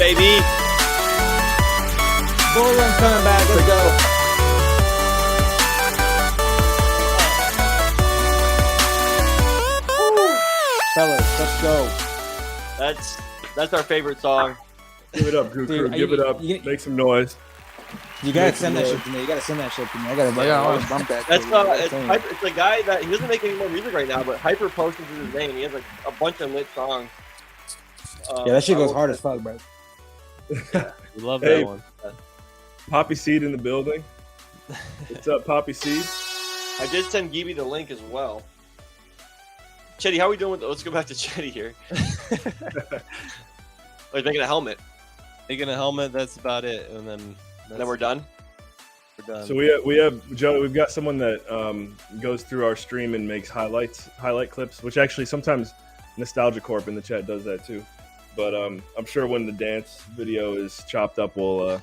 baby. Bull Run's coming back. Let's go. Fellas, let's go. That's our favorite song. Give it up, Goo Crew. Dude, Give it up. you- Make some noise. You gotta Make send some that noise. shit to me. You gotta send that shit to me. I gotta bump that. That's shit. You gotta it's, send it. it's a guy that he doesn't make any more music right now, but Hyper Potions is his name. He has like a bunch of lit songs. Yeah, that shit goes hard as fuck, bro. We love Hey. that one. Poppy Seed in the building. What's up, Poppy Seed? I did send Gibby the link as well. Chetty, how are we doing with let's go back to Chetty here. Like making a helmet. Taking a helmet, that's about it. And then We're done. We're done. So we have Joe. We've got someone that goes through our stream and makes highlight clips, which actually sometimes Nostalgia Corp in the chat does that too. But I'm sure when the dance video is chopped up, we'll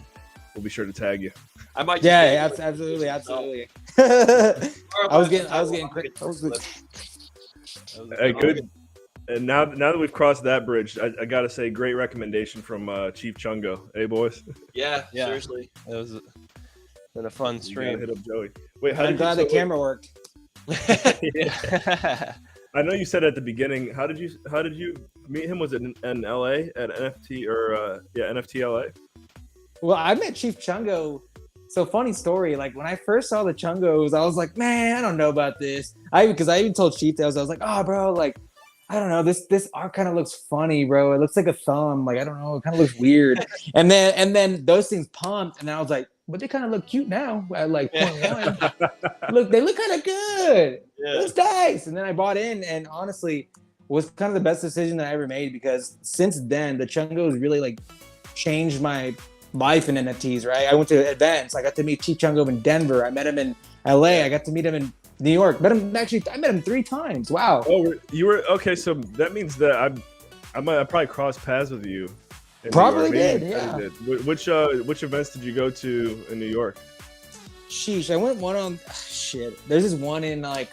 be sure to tag you. I might. Yeah, absolutely. I was getting quick. Hey, good. And now that we've crossed that bridge, I gotta say, great recommendation from Chief Chungo. Hey, boys. Yeah, Yeah. seriously. It was been a fun You gotta stream. hit up Joey. Wait, how I'm did glad you? the camera worked. I know you said at the beginning. How did you meet him? Was it in LA at NFT or NFT LA? Well, I met Chief Chungo. So funny story. Like when I first saw the Chungos, I was like, man, I don't know about this. Because I even told Chief that I was like, oh, bro, like I don't know. This art kind of looks funny, bro. It looks like a thumb. Like I don't know. It kind of looks weird. and then those things pumped, and then I was like, but they kind of look cute now at like 0.1. They look kind of good. Yeah. It's nice. And then I bought in, and honestly, was kind of the best decision that I ever made because since then the Chungos really like changed my life in NFTs. Right? I went to events. I got to meet Chief Chungo in Denver. I met him in LA. I got to meet him in New York. I met him 3 times. Wow. Oh, you were okay. So that means that I probably crossed paths with you. in New Probably York. did, Maybe I yeah. did. Which events did you go to in New York? Sheesh, I went one on shit. There's this one in like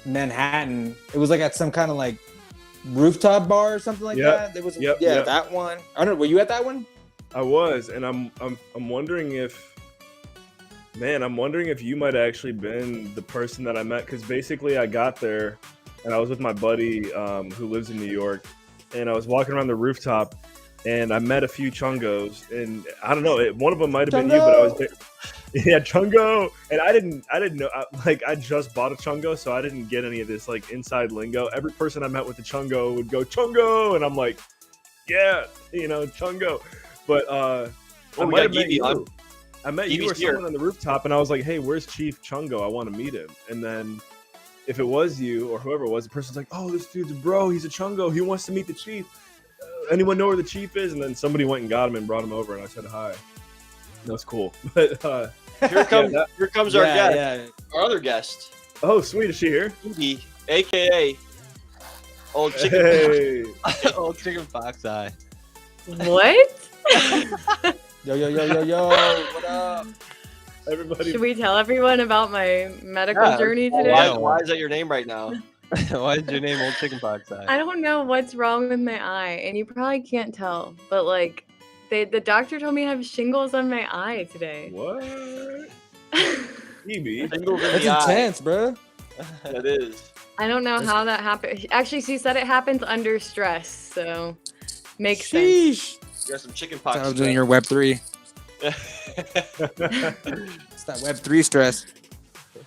Manhattan. It was like at some kind of like rooftop bar or something like Yep. that. There was Yep, yeah, yep. that one. I don't know. Were you at that one? I was, and I'm wondering if, man, I'm wondering if you might have actually been the person that I met, because basically I got there, and I was with my buddy who lives in New York, and I was walking around the rooftop, and I met a few Chungos, and I don't know, one of them might have been you, but I was there. Yeah, Chungo, and I didn't know, I just bought a Chungo, so I didn't get any of this like inside lingo. Every person I met with the Chungo would go Chungo, and I'm like, yeah, Chungo. But I we might got have met Gibby you. on. I met you Gibby's or here. someone on the rooftop, and I was like, hey, where's Chief Chungo? I want to meet him. And then if it was you or whoever it was, the person's like, oh, this dude's a bro. He's a Chungo. He wants to meet the Chief. Anyone know where the Chief is? And then somebody went and got him and brought him over, and I said hi. That's cool. But Here comes our guest, Yeah. our other guest, oh, sweet, is she here? Gibby, aka Old Chicken. Hey. Old chicken fox eye. What? Yo, what up? Everybody. Should we tell everyone about my medical Yeah. journey Why, today? Yeah. why is that your name right now? Why is your name Old Chicken Fox Eye? I don't know what's wrong with my eye, and you probably can't tell, but like, the doctor told me I have shingles on my eye today. What? Evie. Singles in That's the eye. intense, bro. That is. I don't know how that happened. Actually, she said it happens under stress, so makes sense. Sheesh. You got some chicken pox. I was doing your Web 3. yeah. It's that Web 3 stress.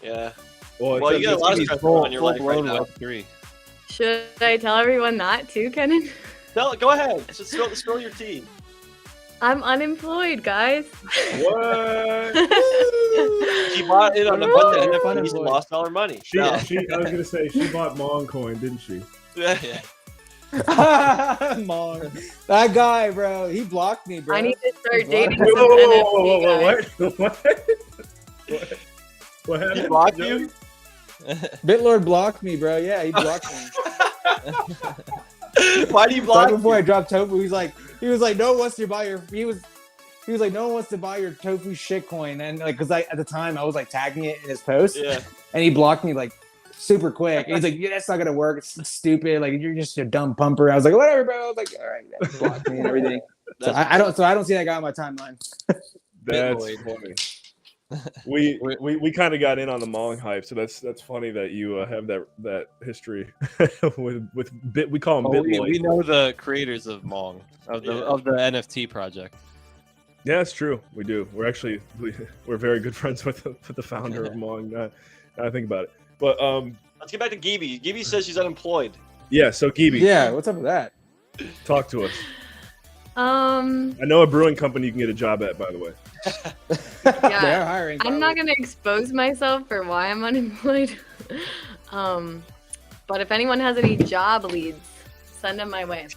Well, you got a lot of stress on your life right now. Web3. Should I tell everyone that too, Kenan? Go ahead. Just spill your tea. I'm unemployed, guys. What? She bought it on a bunch of NFTs and Unemployed. lost all her money. I was gonna say she bought Moncoin, didn't she? Yeah. Mom. That guy, bro. He blocked me, bro. I need to start What? dating Whoa, some whoa, NFT whoa, guys. what happened? He blocked you? Bitlord blocked me, bro. Yeah, he blocked me. Why do you Right block before me? I dropped tofu, he was like, no one wants to buy your. He was like, no one wants to buy your tofu shitcoin, and like, cause at the time I was like tagging it in his post, Yeah. and he blocked me like super quick. And he's like, yeah, that's not gonna work. It's stupid. Like you're just a dumb pumper. I was like, whatever, bro. I was like, all right, that blocked me and everything. So I don't see that guy on my timeline. That's funny. We kind of got in on the Mong hype, so that's funny that you have that history with bit. We call them Bitloid. We know the creators of Mong of the NFT project. Yeah, that's true. We do. We're very good friends with the founder of Mong. Now I think about it. But let's get back to Gibi. Gibi says she's unemployed. Yeah. So Gibi. Yeah. What's up with that? Talk to us. I know a brewing company you can get a job at, by the way. Yeah. They are hiring. I'm not gonna expose myself for why I'm unemployed. But if anyone has any job leads, send them my way.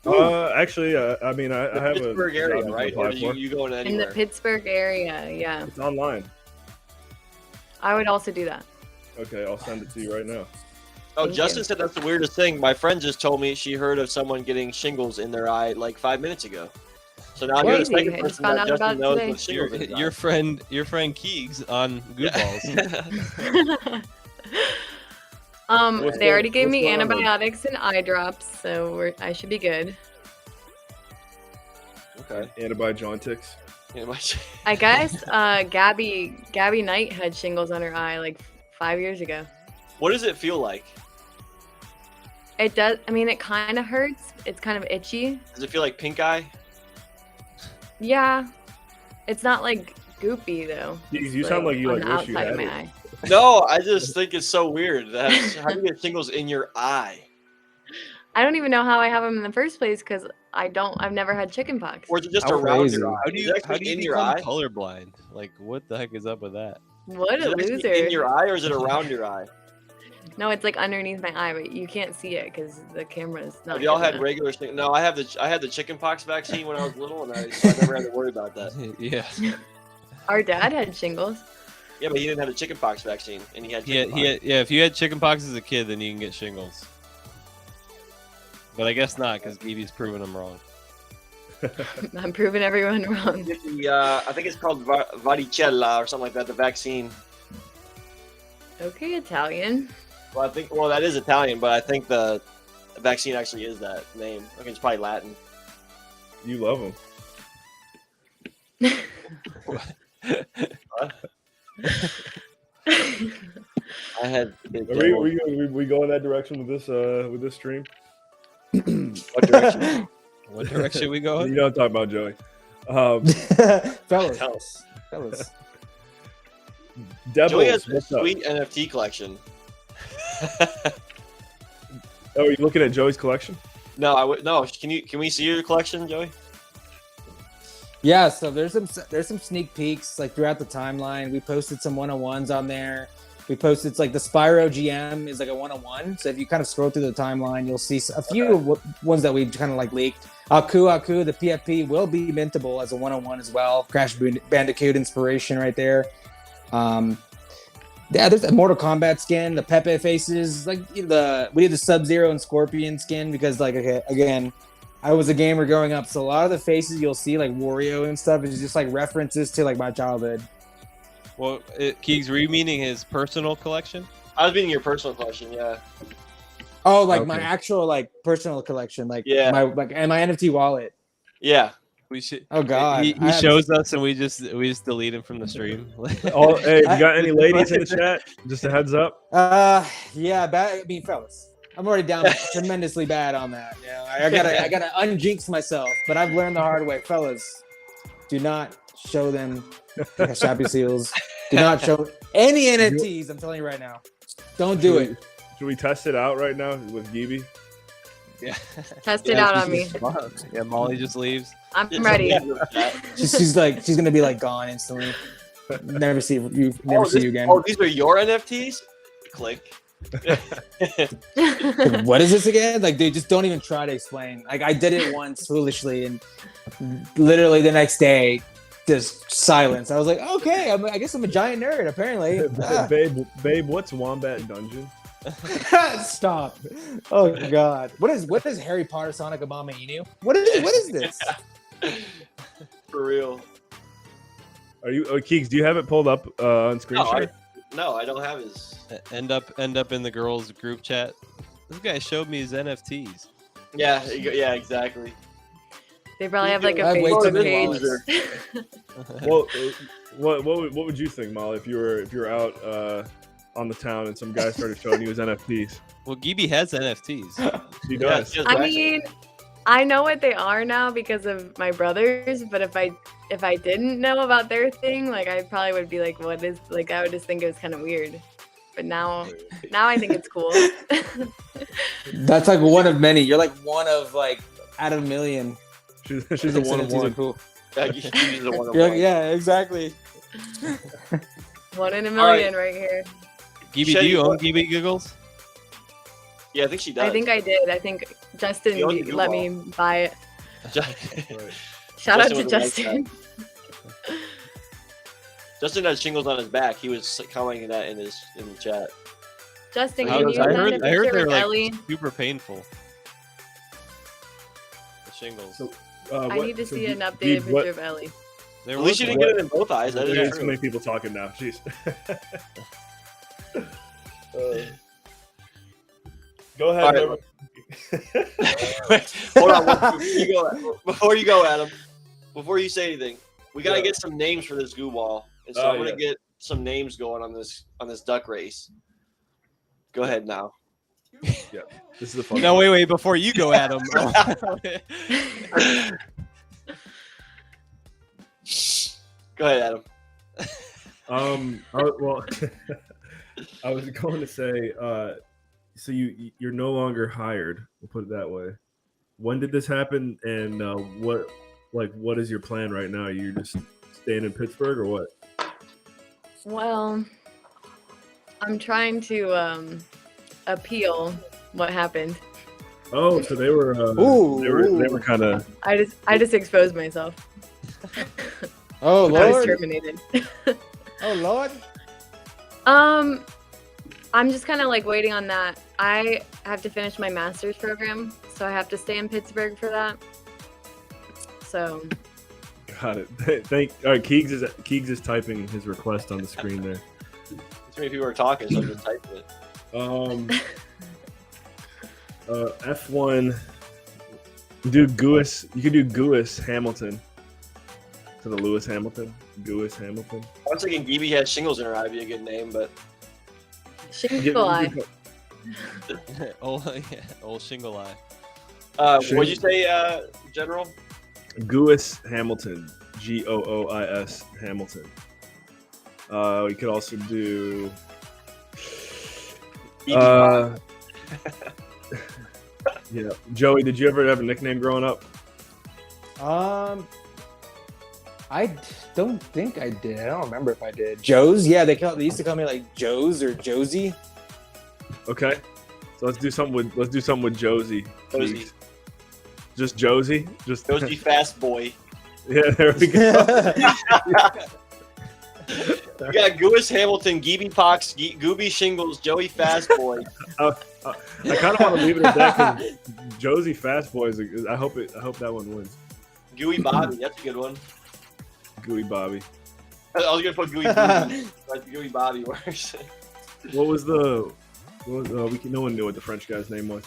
Actually, I mean, I have Pittsburgh a area, job right? apply Or for. you going anywhere? In the Pittsburgh area, yeah. It's online. I would also do that. Okay, I'll send it to you right now. Oh, Thank Justin you. said that's the weirdest thing. My friend just told me she heard of someone getting shingles in their eye like 5 minutes ago. So now you're the Crazy. second I just person found that out Justin about it knows today. with shingles in his Your friend Keegs on Goodballs. What's They already going- gave what's me going on, antibiotics and eye drops, so I should be good. Okay. Antibiotics. Yeah, I guess Gabby Knight had shingles on her eye like 5 years ago. What does it feel like? It does. I mean, it kind of hurts. It's kind of itchy. Does it feel like pink eye? Yeah, it's not like goopy though. You sound like you on like the wish you outside of had my it. eye. No, I just think it's so weird. How do you get shingles in your eye? I don't even know how I have them in the first place because I've never had chickenpox. Or is it just How around crazy. your eye? How do Is you it actually in your eye? colorblind? Like, what the heck is up with that? What Is a it actually loser! in your eye or is it around your eye? No, it's like underneath my eye, but you can't see it because the camera's not. Have y'all good had enough. regular shingles? No, I had the chickenpox vaccine when I was little, and so I never had to worry about that. Yeah. Our dad had shingles. Yeah, but he didn't have the chickenpox vaccine, and he had Yeah, chickenpox. if you had chickenpox as a kid, then you can get shingles. But I guess not, because Gibi's proving them wrong. I'm proving everyone wrong. I think it's called varicella or something like that. The vaccine. Okay, Italian. Well, that is Italian, but I think the vaccine actually is that name. I think it's probably Latin. You love them. I had. We go in that direction with this stream. What direction? What direction we You going? don't talk about Joey. fellas. Joey has Devils, a what's up? sweet NFT collection. Oh, are you looking at Joey's collection? No. Can we see your collection, Joey? Yeah, so there's some sneak peeks like throughout the timeline. We posted some 101s on there. We posted it's like the Spyro GM is like a 101. So if you kind of scroll through the timeline, you'll see a few ones that we've kind of like leaked. Aku, the PFP will be mintable as a 101 as well. Crash Bandicoot inspiration right there. Yeah, there's a Mortal Kombat skin, the Pepe faces, like we did the Sub-Zero and Scorpion skin because like again, I was a gamer growing up, so a lot of the faces you'll see like Wario and stuff is just like references to like my childhood. Well, Keegs, were you meaning his personal collection? I was meaning your personal collection. Yeah. Oh, like my Okay. actual like personal collection, like Yeah. my and my NFT wallet. Yeah. We should. Oh God, He I have- shows us, and we just delete him from the stream. Hey, you got any ladies in the chat? Just a heads up. Yeah, bad. I mean, fellas, I'm already down tremendously bad on that. You know, I gotta unjinx myself, but I've learned the hard way, fellas. Do not show them Shappy Seals. Do not show any NFTs. I'm telling you right now. Don't do it. Should we test it out right now with Gibi? Yeah. Test it out on me. Yeah, Molly just leaves. I'm ready. She's gonna be like gone instantly. Never see you. Never see you again. Oh, these are your NFTs? Click. Like, what is this again? Like, dude, just don't even try to explain. Like, I did it once foolishly, and literally the next day, just silence. I was like, okay, I guess I'm a giant nerd. Apparently, Babe, what's Wombat Dungeon? Stop. Oh God, what is Harry Potter Sonic Obama Inu? What is this? For real. Are you, Keeks? Do you have it pulled up on screen No, share? No, I don't have his. End up in the girls' group chat. This guy showed me his NFTs. Yeah, exactly. They probably have like a I have way too Facebook many page. Well, what would you think, Molly, if you were out on the town and some guy started showing you his NFTs? Well, Gibi has NFTs. He does. Yeah, I mean, I know what they are now because of my brothers, but if I didn't know about their thing, like I probably would be like, what is, like I would just think it was kind of weird. But now I think it's cool. That's like one of many. You're like one of like out of a million. She's a one of NFTs are one. Cool. Yeah, he's the one. You're like, yeah, exactly. 1 in a million right here. Gibi, do you own Gibi Giggles? Yeah, I think she does. I think I did. I think Justin You own the let Google. me buy it. Right. Shout out Justin to was a nice Justin. Justin has shingles on his back. He was commenting that in the chat. Justin, I can you send a heard picture they're with like Ellie? super painful. The shingles. So, I need to see an updated picture of Ellie. There At least you was didn't one. get it in both eyes. That There's is too true. many people talking now. Jeez. Go ahead. All right. Never- Hold on. Before you go, Adam. Before you say anything, we gotta get some names for this goo ball, and so I'm gonna get some names going on this duck race. Go ahead now. Yeah, this is the fun. No, wait. Before you go, Adam. Go ahead, Adam. Well, I was going to say, so you're no longer hired. We'll put it that way. When did this happen, and what is your plan right now? You're just staying in Pittsburgh, or what? Well, I'm trying to appeal what happened. Oh, so they were they were kind of. I just exposed myself. Oh I was Lord. terminated. Oh Lord. I'm just kind of like waiting on that. I have to finish my master's program, so I have to stay in Pittsburgh for that. So Got it. All right, Keegs is typing his request on the screen there. Too many people are talking, so I'm just typing it. F1. Do Gouis. You could do Gouis Hamilton. To the Lewis Hamilton. Gouis Hamilton. I was thinking Gibi has shingles in her eye would be a good name, but Shingle Eye. Old shingle eye. what'd you say, General? Gouis Hamilton. Goois Hamilton. We could also do. Yeah, Joey. Did you ever have a nickname growing up? I don't think I did. I don't remember if I did. Joe's? Yeah, they used to call me like Joe's or Josie. Okay, so let's do something with Josie. Josie. Keegs. Just Josie. Just Josie Fast Boy. Yeah, there we go. We got Gouis Hamilton, Gibi Pox, Gooby Shingles, Joey Fast Boy. I kind of want to leave it at that because Josie Fast Boy I hope that one wins. Gooey Bobby, that's a good one. Gooey Bobby. I was gonna put Gooey Bobby, but Gooey Bobby works. What was no one knew what the French guy's name was.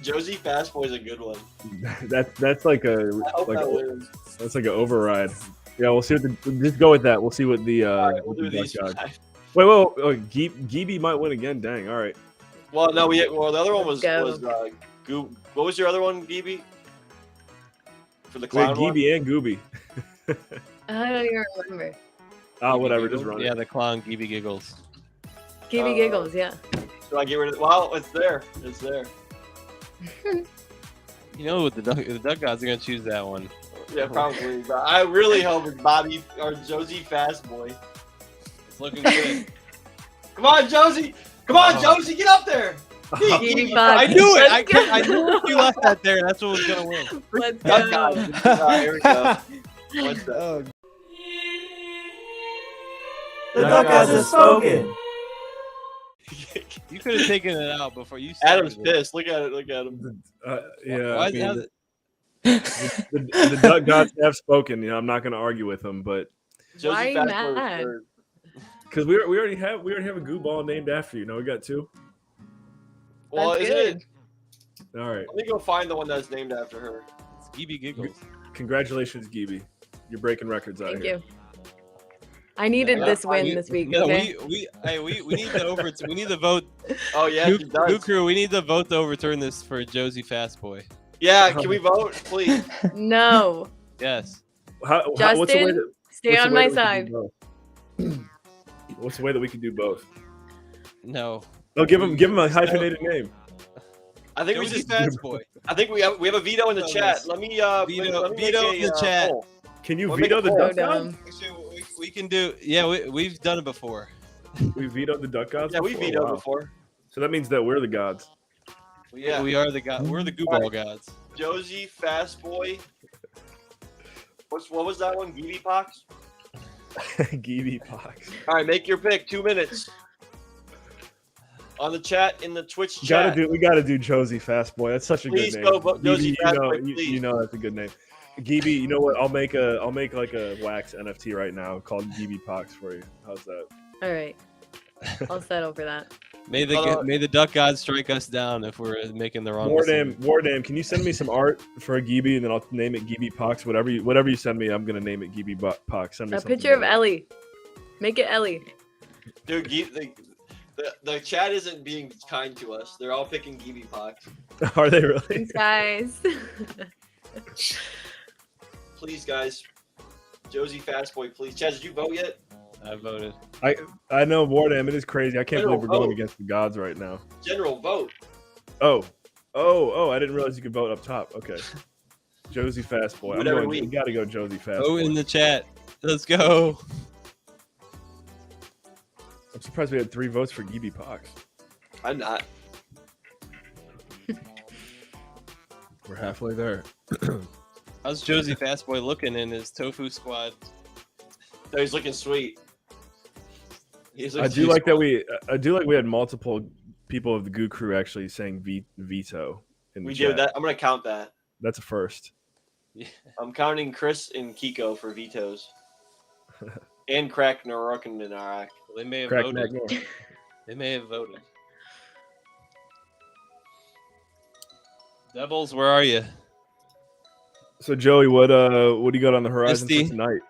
Josie Fast Boy is a good one. That's like I hope that wins. that's like an override. Yeah, we'll see just go with that. We'll see what the All right, we'll do the these. duck guy- Wait, Gibi might win again. Dang. All right. Well, no, the other one was Go. What was your other one, Gibi? For the Wait, clown one? Gibi and Gooby. I don't even remember. Whatever. Just run it. Yeah, the clown Gibi Giggles. Give me giggles, yeah. Should I get rid of it? Well, it's there. It's there. You know what, the duck gods are gonna choose that one. Yeah, probably. But I really hope it's Bobby or Josie Fast Boy. It's looking good. Come on, Josie! Come on, Josie, get up there! Gibi I Bobby. knew it. Let's I knew if you left that there, that's what was gonna win. Let's Duck go. guy. Here we go. What's that? Oh, The duck gods have spoken. You could have taken it out before you started Adam's it. pissed. Look at it. Look at him. Yeah. Why I is mean, The duck gods have spoken. You know, I'm not going to argue with them, but Why Josie Fastboy was mad? third. because we already have a goo ball named after you. No, we got 2. Well, That's isn't good. it? All right. Let me go find the one that's named after her. It's Geeby Giggles. Congratulations, Geeby. You're breaking records out Thank here. you. I needed Yeah, this win this week. No, Okay. we need to we need to vote. Oh yeah, Goo she does. Goo Crew, we need to vote to overturn this for Josie Fastboy. Yeah, can we vote, please? No. Yes. What's the way Justin, that, stay what's the on way my that we side. can do both? What's the way that we can do both? No. Oh, give him a hyphenated name. I think we Josie just. Fastboy. I think we have a veto in the chat. Let me let me Veto make in the chat. poll. Can you We'll make veto a the poll. duck So gods? dumb. Actually, we can do. Yeah, we've done it before. We vetoed the duck gods. Yeah, we before? vetoed Wow. before. So that means that we're the gods. Yeah. We are the god. We're the Goo Ball gods. Josie Fastboy. What was that one? Geeby Pox? Geeby Pox. All right, make your pick. 2 minutes. On the chat, in the Twitch chat. We gotta do Josie Fastboy. That's such a Please good name. go vote Josie Fastboy, you please. know that's a good name. Geeby, you know what? I'll make like a wax NFT right now called Geeby Pox for you. How's that? All right. I'll settle for that. May the duck gods strike us down if we're making the wrong decision. Wardam, can you send me some art for a Geeby and then I'll name it Geeby Pox? Whatever you send me, I'm gonna name it Geeby Pox. Send me A something picture of good. Ellie. Make it Ellie. Dude, the chat isn't being kind to us. They're all picking Geeby Pox. Are they really? Thanks, guys. Please, guys. Josie Fastboy, please. Chad, did you vote yet? I voted. I know Wardam. It is crazy. I can't General believe we're going vote. against the gods right now. General, vote. Oh, I didn't realize you could vote up top. Okay. Josie Fastboy. We got to go Josie Fastboy. Oh, in the chat. Let's go. I'm surprised we had 3 votes for Geeby Pox. I'm not. We're halfway there. How's Josie Fastboy looking in his tofu squad? No, he's looking sweet. I do like we had multiple people of the Goo Crew actually saying veto in the We chat. did that. I'm gonna count that. That's a first. Yeah. I'm counting Chris and Kiko for vetoes. And Crack Narak and Narak. They may have Crack voted. neck. They may have voted. Devils, where are you? So Joey, what do you got on the horizon Misty. for tonight?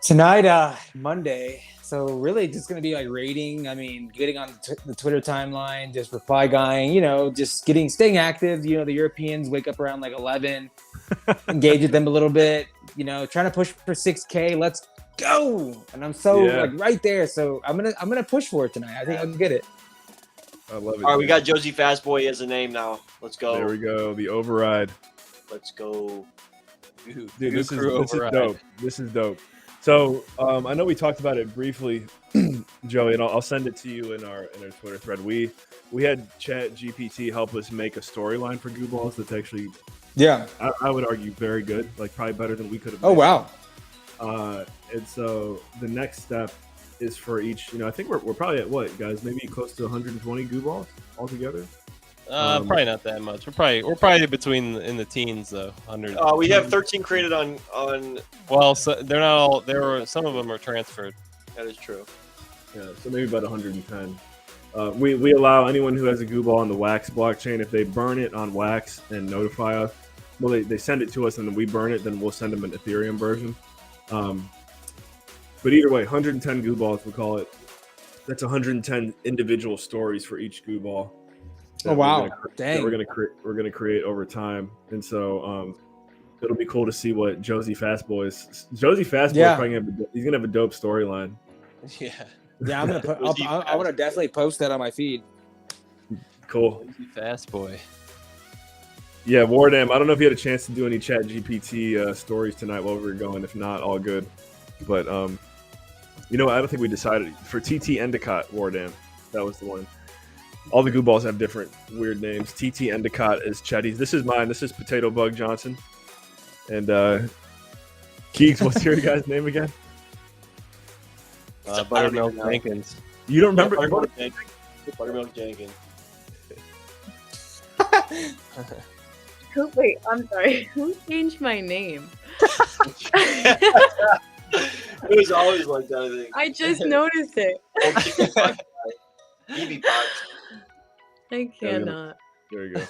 Tonight, Monday. So really, just gonna be like rating. I mean, getting on the Twitter timeline, just reply guying. You know, just staying active. You know, the Europeans wake up around like 11, engage with them a little bit. You know, trying to push for 6K. Let's go! And I'm so like right there. So I'm gonna push for it tonight. I think I'll get it. I love it. All right, we dude. got Josie Fastboy as a name now. Let's go. There we go. The override. Let's go. Dude, Dude, this is override. dope. This is dope. So I know we talked about it briefly, Joey, and I'll send it to you in our Twitter thread. We had Chat GPT help us make a storyline for Goo Balls that's actually, I would argue, very good. Like probably better than we could have. Oh wow! And so the next step is for each. You know, I think we're probably at what, guys? Maybe close to 120 Goo Balls altogether. Probably not that much. We're probably between in the teens though. 100. We have 13 created on. Well, so they're not all. Some of them are transferred. That is true. Yeah, so maybe about 110. We allow anyone who has a Goo Ball on the Wax blockchain, if they burn it on Wax and notify us, well, they send it to us and then we burn it, then we'll send them an Ethereum version. But either way, 110 Goo Balls, we call it. That's 110 individual stories for each Goo Ball. Oh wow! That we're gonna create over time, and so it'll be cool to see what Josie Fastboy is. Josie Fastboy he's gonna have a dope storyline. Yeah. Yeah, I'm gonna I want to definitely post that on my feed. Cool. Fast boy. Yeah, Wardam. I don't know if you had a chance to do any Chat GPT stories tonight while we were going. If not, all good. But you know, I don't think we decided for TT Endicott. Wardam, that was the one. All the Goo Balls have different weird names. TT Endicott is Chetty's. This is mine. This is Potato Bug Johnson. And Keeks, what's your guy's name again? Buttermilk Jenkins. You don't remember? Buttermilk Jenkins. Buttermilk Jenkins. Wait, I'm sorry. Who changed my name? It was always like that, I think. I just noticed it. Old chicken pox guy. BB pox. I cannot. There you go.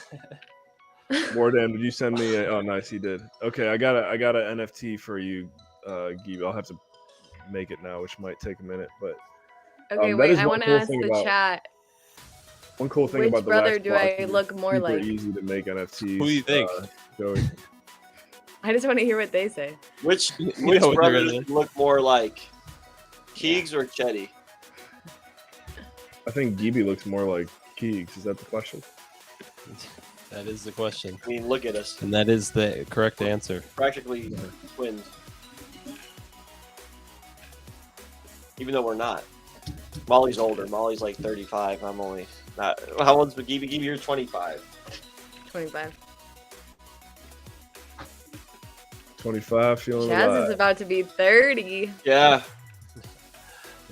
Mordan, did you send me? Oh, nice, he did. Okay, I got an NFT for you, Gib. I'll have to make it now, which might take a minute, but Okay, that wait. is I one want to cool ask thing the about- chat. one cool thing Which about the brother wax do box I is look it's more super like? easy to make NFTs. Who do you think? Joey. I just want to hear what they say. Which know what they're brothers gonna- look more like Keegs or Chetty? I think Gibi looks more like Keegs. Is that the question? That is the question, I mean, look at us. and that is the correct answer. Practically twins. Even though we're not. Molly's older. Molly's like 35. I'm only not. How old's Gibi? Gibi, you're 25. 25. 25, feeling Chaz alive. is about to be 30. Yeah.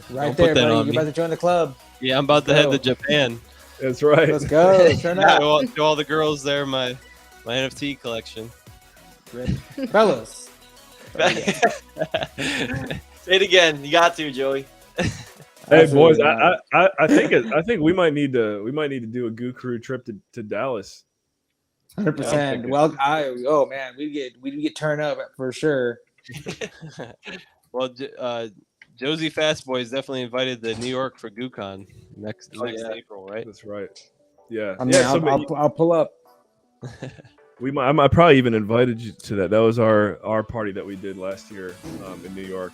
Right Don't there, put that buddy. on You're me. about to join the club. Yeah, I'm about to head go. to Japan. That's right. Let's go. Turn up. Show all the girls there my NFT collection. Fellas. Say it again. You got to, Joey. Hey boys, Absolutely not. I think we might need to do a Goo Crew trip to Dallas. 100%. Well, man, we get turned up for sure. Well, Josie Fastboy is definitely invited to New York for GooCon next yeah. April, right? That's right. Yeah. I mean, yeah. I'll pull up. I might probably even invited you to that. That was our party that we did last year in New York.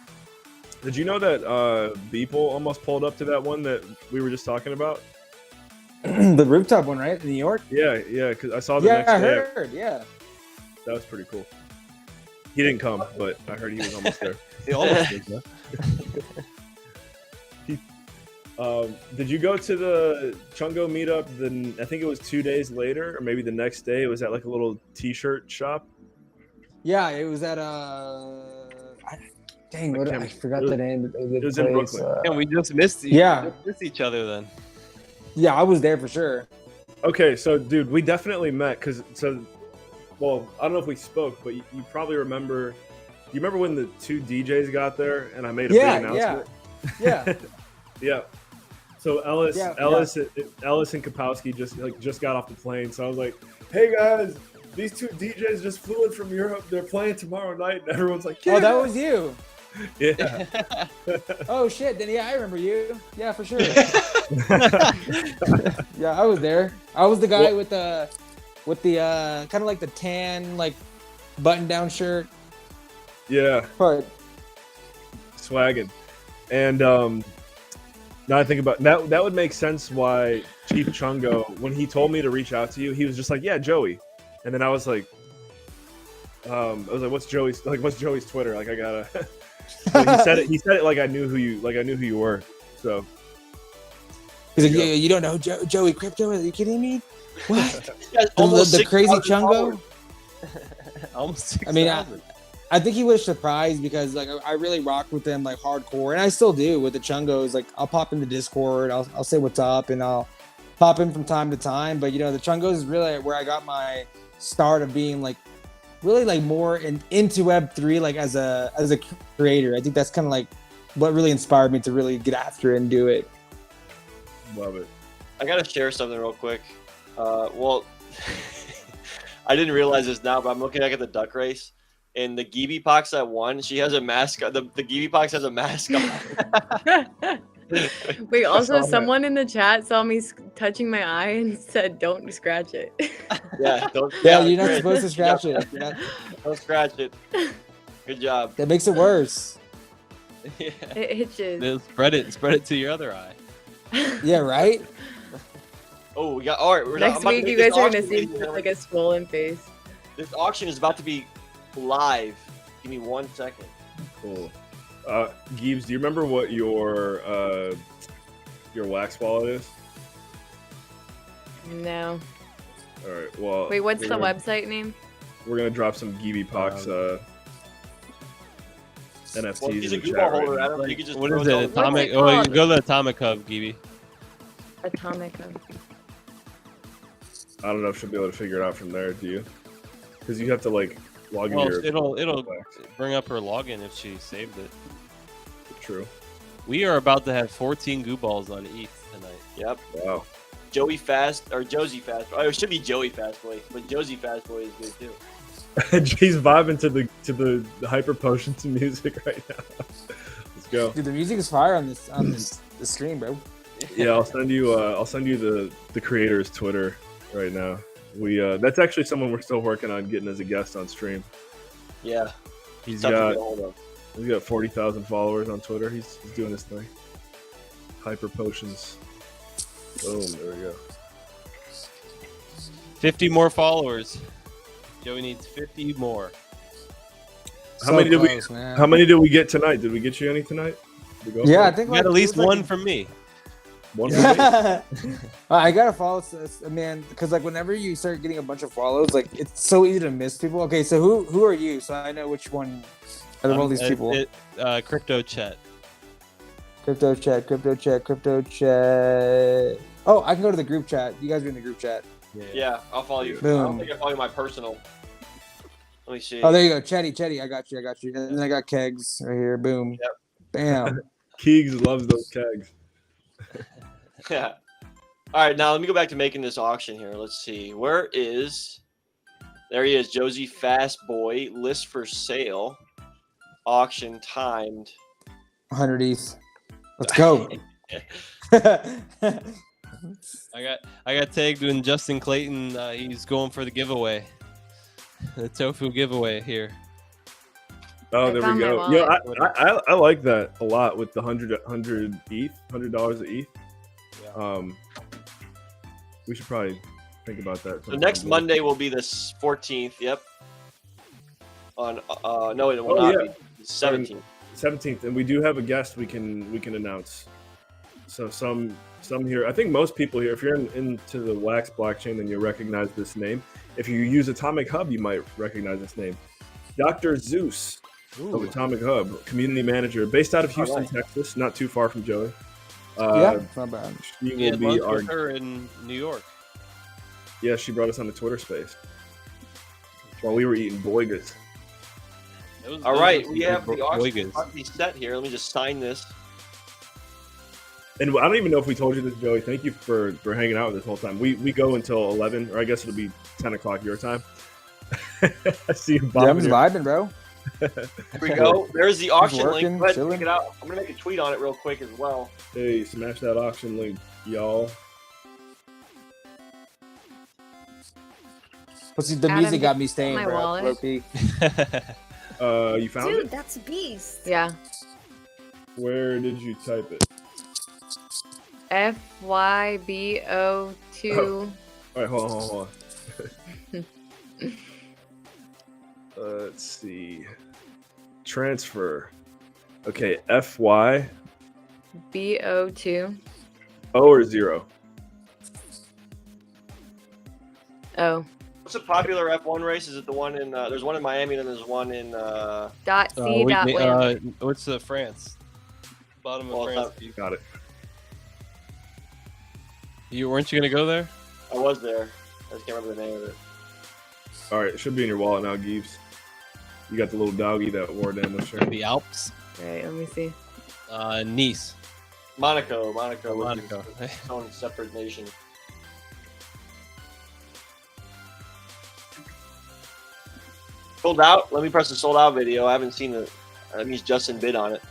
Did you know that Beeple almost pulled up to that one that we were just talking about? The rooftop one, right? In New York? Yeah, because I saw the Yeah, next I day. heard. Yeah. That was pretty cool. He didn't come, but I heard he was almost there. He almost did, huh? Did you go to the Chungo meetup? I think it was 2 days later, or maybe the next day. It was at like a little T-shirt shop. Yeah, it was at dang, I forgot the name of the it was in place. Brooklyn. And we just missed each other then. Yeah, I was there for sure. Okay, so dude, we definitely met well, I don't know if we spoke, but you probably remember. You remember when the two DJs got there and I made a big announcement? Yeah. Yeah. So Ellis Yeah, Ellis and Kapowski just got off the plane. So I was like, "Hey guys, these two DJs just flew in from Europe. They're playing tomorrow night." And everyone's like, "Yeah." Oh, that was you. Yeah. Oh shit! Then yeah, I remember you. Yeah, for sure. Yeah, I was there. I was the guy with the kind of like the tan like button down shirt. Yeah. But Swagging. And now I think about that would make sense why Chief Chungo, when he told me to reach out to you, he was just like, "Yeah, Joey." And then I was like, what's Joey's Twitter? Like I gotta he said it like I knew who you were. So he's like, "You don't know Joey Crypto? Are you kidding me? What? Almost the crazy 6,000 Chungo?" followers. Almost 6,000. I mean, I think he was surprised because like I really rock with them like hardcore, and I still do with the Chungos. Like I'll pop in the Discord, I'll say what's up, and I'll pop in from time to time. But you know, the Chungos is really where I got my start of being like really like more into Web3 like as a creator. I think that's kind of like what really inspired me to really get after it and do it. love it. I gotta share something real quick. Well, I didn't realize this now, but I'm looking back at the duck race, and the Gibi Pox that won, she has a mask. The Gibi Pox has a mask on. Wait, also, saw that. someone in the chat saw me touching my eye and said, "Don't scratch it." Yeah, don't. Yeah, you're not great. supposed to scratch it. You're not- Don't scratch it. Good job. that makes it worse. Yeah. It itches. Then spread it to your other eye. Yeah, right. Oh, we got. All right, Next week, you guys are gonna see me with like a swollen face. This auction is about to be live. Give me 1 second. Cool. Gibbs, do you remember what your wax wallet is? No. All right. Well. Wait, what's we're the gonna- website name? We're gonna drop some Gibi Pox NFTs Well, he's a in the Google chat. holder. Right I now. don't think you could just. What throw is it it? all- Atomic? it Oh, you called? can go to the Atomic Hub, Gibi. Atomic. I don't know if she'll be able to figure it out from there. Do you? because you have to like log Well, into your. it'll bring up her login if she saved it. True. We are about to have 14 goo balls on ETH tonight. Yep. Wow. Joey Fast or Josie Fast. Oh, it should be Joey Fastboy, but Josie Fastboy is good too. He's vibing to the hyper potions music right now. Let's go. Dude, the music is fire on this the stream, bro. Yeah, I'll send you the creator's Twitter right now. We that's actually someone we're still working on getting as a guest on stream. Yeah. He's Tough to got get hold of. 40,000 followers on Twitter. He's doing his thing. Hyper potions. Boom, there we go. 50 more followers. Joey needs 50 more. How many did we? Man. How many did we get tonight? Did we get you any tonight? Did we go Yeah, for I it? think We got at least one from me. One for me? I gotta follow, man, because like whenever you start getting a bunch of follows, like it's so easy to miss people. Okay, so who are you? So I know which one out of all these people. Crypto chat. Crypto chat. Oh, I can go to the group chat. You guys are in the group chat. Yeah, I'll follow you. I Boom. don't think I follow you my personal. Let me see. Oh, there you go, Chetty. I got you. And then I got Kegs right here. Boom. Yep. Bam. Keegs loves those kegs. Yeah. All right, now let me go back to making this auction here. Let's see. Where is? There he is, Josie Fastboy. List for sale. Auction timed. 100 ETH. Let's go. I got tagged when Justin Clayton. He's going for the giveaway. The tofu giveaway here. Oh, I there we found my go. wallet. Yeah, I like that a lot with the $100 ETH, $100 a ETH. Yeah. We should probably think about that. So next Monday will be the 14th. Yep. On no, it will not be. It's 17th. 17th, and we do have a guest we can announce. So some here, I think most people here, if you're into the Wax blockchain, then you'll recognize this name. If you use Atomic Hub, you might recognize this name. Dr. Zeus of Atomic Hub, community manager, based out of Houston, Texas, not too far from Joey. Yeah, not bad. She We will had be lunch our. with her in New York. Yeah, she brought us on the Twitter space while we were eating boigas. All right, we have the auction already set here. Let me just sign this. And I don't even know if we told you this, Joey. Thank you for hanging out this whole time. We go until 11, or I guess it'll be 10 o'clock your time. I see you Yeah, I'm bobbing just your- vibing, bro. Here we go. There's the auction working, link. Go ahead and chilling. check it out. I'm gonna make a tweet on it real quick as well. Hey, smash that auction link, y'all. But see, the Adam, music got me staying, my bro. wallet. Low key. You found Dude, it? that's a beast. Yeah. Where did you type it? FYBO2. All right, hold on. Let's see. Transfer. Okay, FY BO2. O or 0? Oh. What's a popular F1 race? Is it the one in? There's one in Miami, and then there's one in. Dot C. Dot win. What's France? Bottom of Well, it's France. not- Got it. You weren't you gonna go there? I was there. I just can't remember the name of it. All right, it should be in your wallet now, Gibbs. You got the little doggy that wore down the shirt. The Alps. Right, let me see. Nice. Monaco. Monaco. was Monaco. its own separate nation. Sold out. Let me press the sold out video. I haven't seen it. That means Justin bid on it.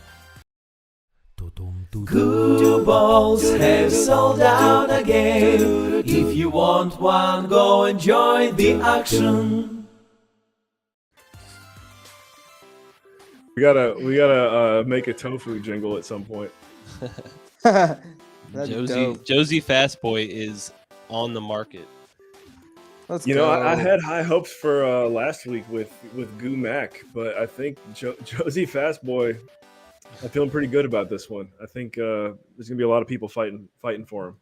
Goo balls have sold out again. If you want one, go and join the action. We gotta make a tofu jingle at some point. That'd be dope. Josie Fastboy is on the market. Let's You know, go. I had high hopes for last week with Goo Mac, but I think Josie Fastboy, I'm feeling pretty good about this one. I think there's gonna be a lot of people fighting for him.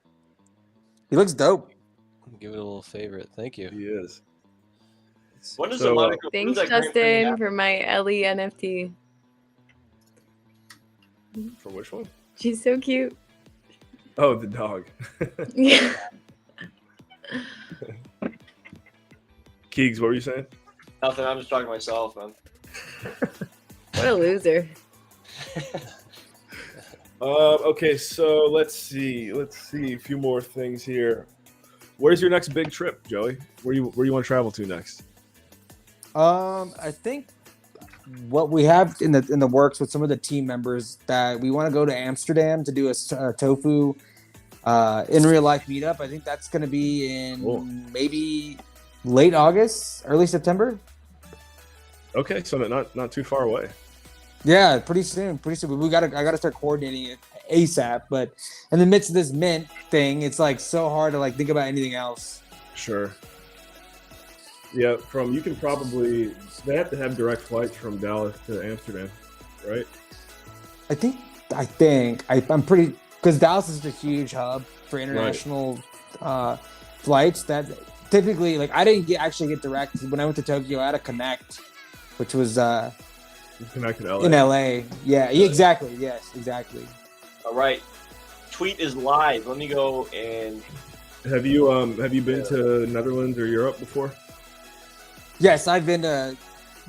He looks dope. Give it a little favorite. Thank you. He is. When does So, the Monaco? when does Thanks, that Grand Prix Justin, happen? for my Ellie NFT. For which one? She's so cute. Oh, the dog. Yeah. Keegs, what were you saying? Nothing. I'm just talking to myself, man. What a loser. Okay, so let's see a few more things here. Where's your next big trip, Joey? Where you want to travel to next? I think what we have in the works with some of the team members that we want to go to Amsterdam to do a tofu in real life meetup. I think that's going to be in maybe late August, early September. Okay, so not too far away. Yeah, pretty soon. I gotta start coordinating it ASAP. But in the midst of this mint thing, it's like so hard to like think about anything else. Sure. Yeah, you can probably they have to have direct flights from Dallas to Amsterdam, right? I'm pretty because Dallas is a huge hub for international flights. That typically like I didn't actually get direct when I went to Tokyo. I had a connect, which was Connected LA. in LA. Yeah, exactly. Yes, exactly. All right. Tweet is live. Let me go and. Have you been to Netherlands or Europe before? Yes, I've been to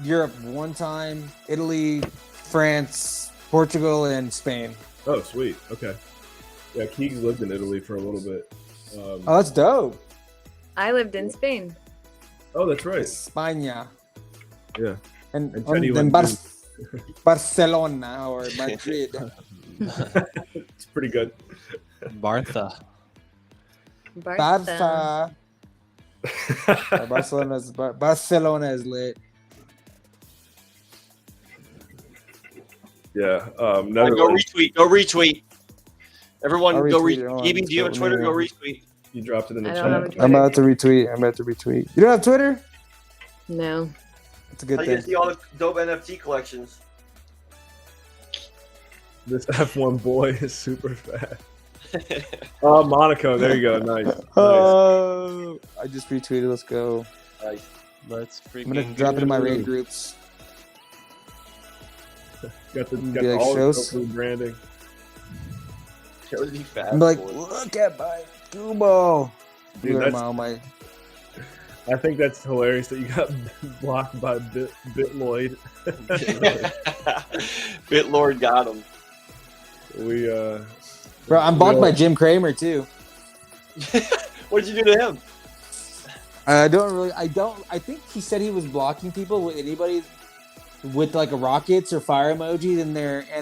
Europe one time, Italy, France, Portugal, and Spain. Oh, sweet. Okay. Yeah, Keegs lived in Italy for a little bit. Oh, that's dope. I lived in Spain. Oh, that's right. España. Yeah. And Chetty then went Barcelona or Madrid. It's pretty good. Bartha. Barca. Barcelona is lit. Yeah. Go Netherlands. retweet. Go retweet. Everyone, I'll go retweet it retweet. on Evie, do you have a Twitter? Go Twitter. retweet. You dropped it in the I don't have a chat. Twitter. I'm about to retweet. You don't have Twitter? No. That's a good How do you thing. see all the dope NFT collections? This F1 boy is super fast. Oh, Monaco. There you go. Nice. Nice. Oh, I just retweeted. Let's go. Nice. Let's I'm gonna freaking drop it in my go. raid groups. Got Be the like, all shows. the branding. That would be fast. I'm like, boy. look at my Kubo. Dude, Look at that's- my I think that's hilarious that you got blocked by Bitloid. Bitlord got him. We bro. I'm blocked by Jim Kramer too. What did you do to him? I think he said he was blocking people with anybody with like a rockets or fire emojis in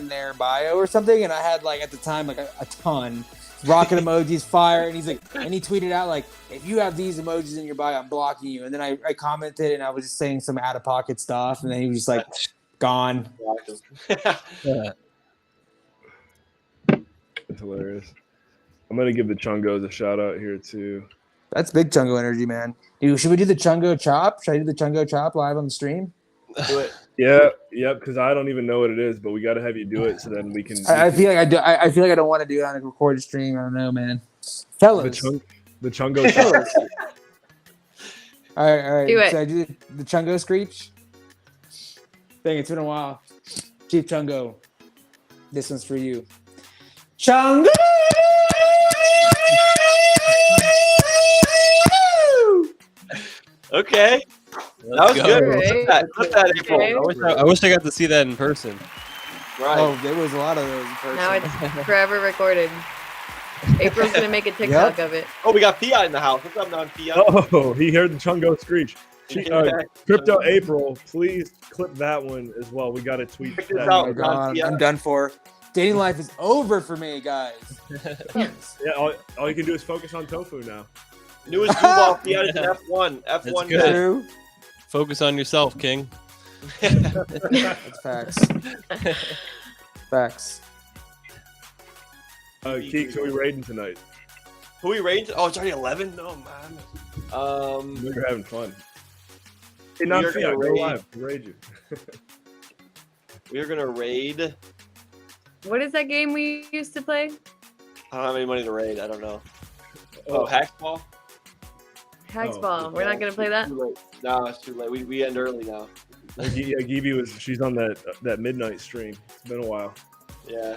their bio or something, and I had like at the time like a ton rocket emojis, fire, and he tweeted out like, if you have these emojis in your bio, I'm blocking you. And then I commented and I was just saying some out of pocket stuff, and then he was just like gone. It's hilarious. I'm gonna give the Chungos a shout out here too. That's big Chungo energy, man. Dude, should we do the Chungo chop? Should I do the Chungo chop live on the stream? Do it. Yeah, yep. Because I don't even know what it is, but we got to have you do it so then we can. I feel like I do. I feel like I don't want to do it on a recorded stream. I don't know, man. Fellas, the Chungo. Chop. all right. Do it. Should I do the Chungo screech? Dang, it's been a while. Chief Chungo, this one's for you. Chungo. Okay. Let's That was go. good. Right. Clip that, April. Okay. I wish I got to see that in person. Right. Oh, there was a lot of those in person. Now it's forever recorded. April's gonna make a TikTok of it. Oh, we got Fiat in the house. What's up, non-Fiat? Oh, he heard the Chungo screech. Crypto April, please clip that one as well. We got to tweet Check this that. out. Oh my God, Yeah. I'm done for. Dating life is over for me, guys. Yeah, all you can do is focus on tofu now. Newest Google Fiat is F1. F1 good. guy. True. Focus on yourself, King. That's facts. Facts. Keeks, who are we raiding tonight? Who we rating? Oh, it's already 11? No, man. You're having fun. Hey, We not are Fiat, gonna go raid- live. We'll raid you. We're going to raid. What is that game we used to play? I don't have any money to raid. I don't know. Oh, Hackball? Hacksball. We're not gonna play that. Too late. No, it's too late. We end early now. Yeah, Gibi she's on that midnight stream. It's been a while. Yeah.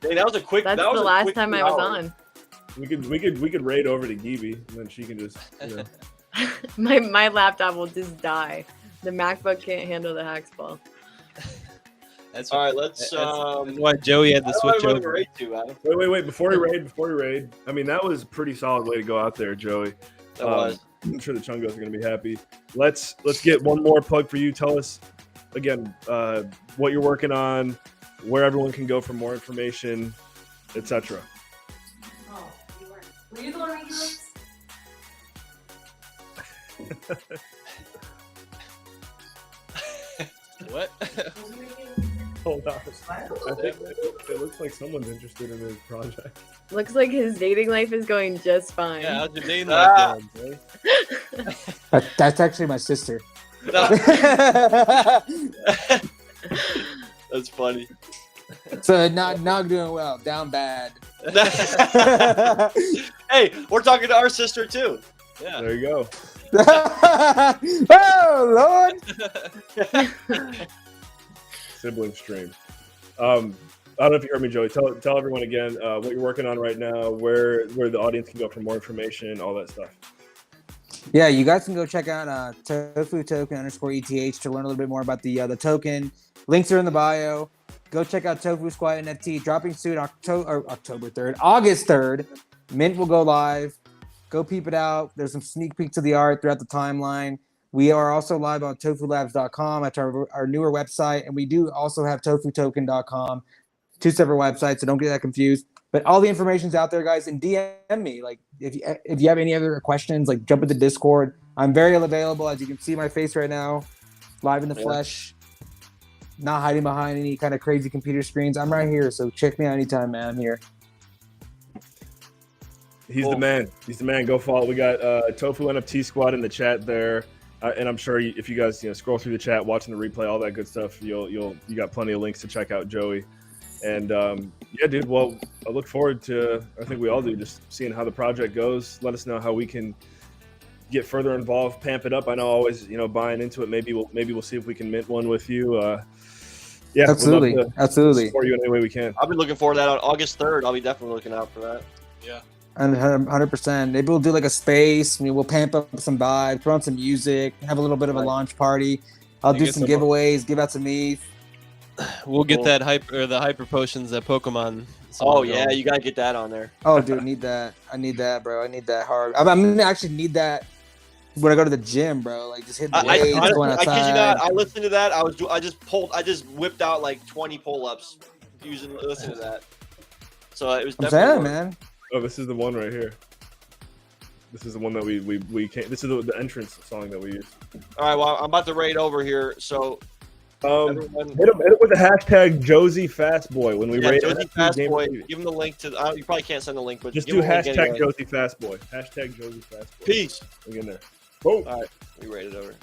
Hey, that was a quick. That's that was the a last quick time 2 I was hours. on. We could raid over to Gibi and then she can just my laptop will just die. The MacBook can't handle the Haxball. That's All right, let's. that's why Joey had to switch over. Raid to, Adam. Wait. Before we raid. I mean, that was a pretty solid way to go out there, Joey. That was. I'm sure the Chungos are going to be happy. Let's get one more plug for you. Tell us again what you're working on, where everyone can go for more information, etc. Oh, were you the one making links? What? Hold on. I think it looks like someone's interested in this project. Looks like his dating life is going just fine. Yeah, how's your dating life going, Joey? That's actually my sister. That's funny. So not doing well, down bad. Hey, we're talking to our sister too. Yeah. There you go. Oh Lord! Sibling stream. I don't know if you heard me, Joey. Tell everyone again what you're working on right now, where the audience can go for more information, all that stuff. Yeah, you guys can go check out Tofu Token _ETH to learn a little bit more about the token. Links are in the bio. Go check out Tofu Squad NFT, dropping soon October 3rd, August 3rd. Mint will go live. Go peep it out. There's some sneak peeks of the art throughout the timeline. We are also live on tofulabs.com. That's our newer website. And we do also have tofutoken.com. 2 separate websites, so don't get that confused. But all the information's out there, guys. And DM me. Like, if you have any other questions, like jump into Discord. I'm very available. As you can see my face right now, live in the flesh. Not hiding behind any kind of crazy computer screens. I'm right here, so check me out anytime, man. I'm here. He's the man. He's the man. Go follow. We got Tofu NFT Squad in the chat there, and I'm sure if you guys scroll through the chat, watching the replay, all that good stuff, you got plenty of links to check out Joey. And yeah, dude. Well, I look forward to. I think we all do. Just seeing how the project goes. Let us know how we can get further involved, pamp it up. I know always buying into it. Maybe we'll see if we can mint one with you. Yeah, absolutely, absolutely. Support you in any way we can. I'll be looking forward to that on August 3rd. I'll be definitely looking out for that. Yeah. 100%. Maybe we'll do like a space. We'll pamp up some vibes, throw on some music, have a little bit of a launch party. I'll do some giveaways, give out some ETH. We'll get that the hyper potions that Pokemon. Oh yeah, you gotta get that on there. Oh dude, I need that, bro. I need that hard. I'm gonna actually need that when I go to the gym, bro. Like just hit the weights, going outside. I kid you not. I listened to that. I just whipped out like 20 pull-ups listening to that. So it was definitely man. Oh, this is the one right here. This is the one that we can't. This is the entrance song that we use. All right, well, I'm about to raid over here, so. Hit it with the hashtag Josie Fastboy when we raid. Josie Fastboy. Give him the link to. You probably can't send the link, but just give do him the link hashtag anyway. Josie Fastboy. Hashtag Josie Fastboy. Peace. Look in there. Boom. All right, we raided over.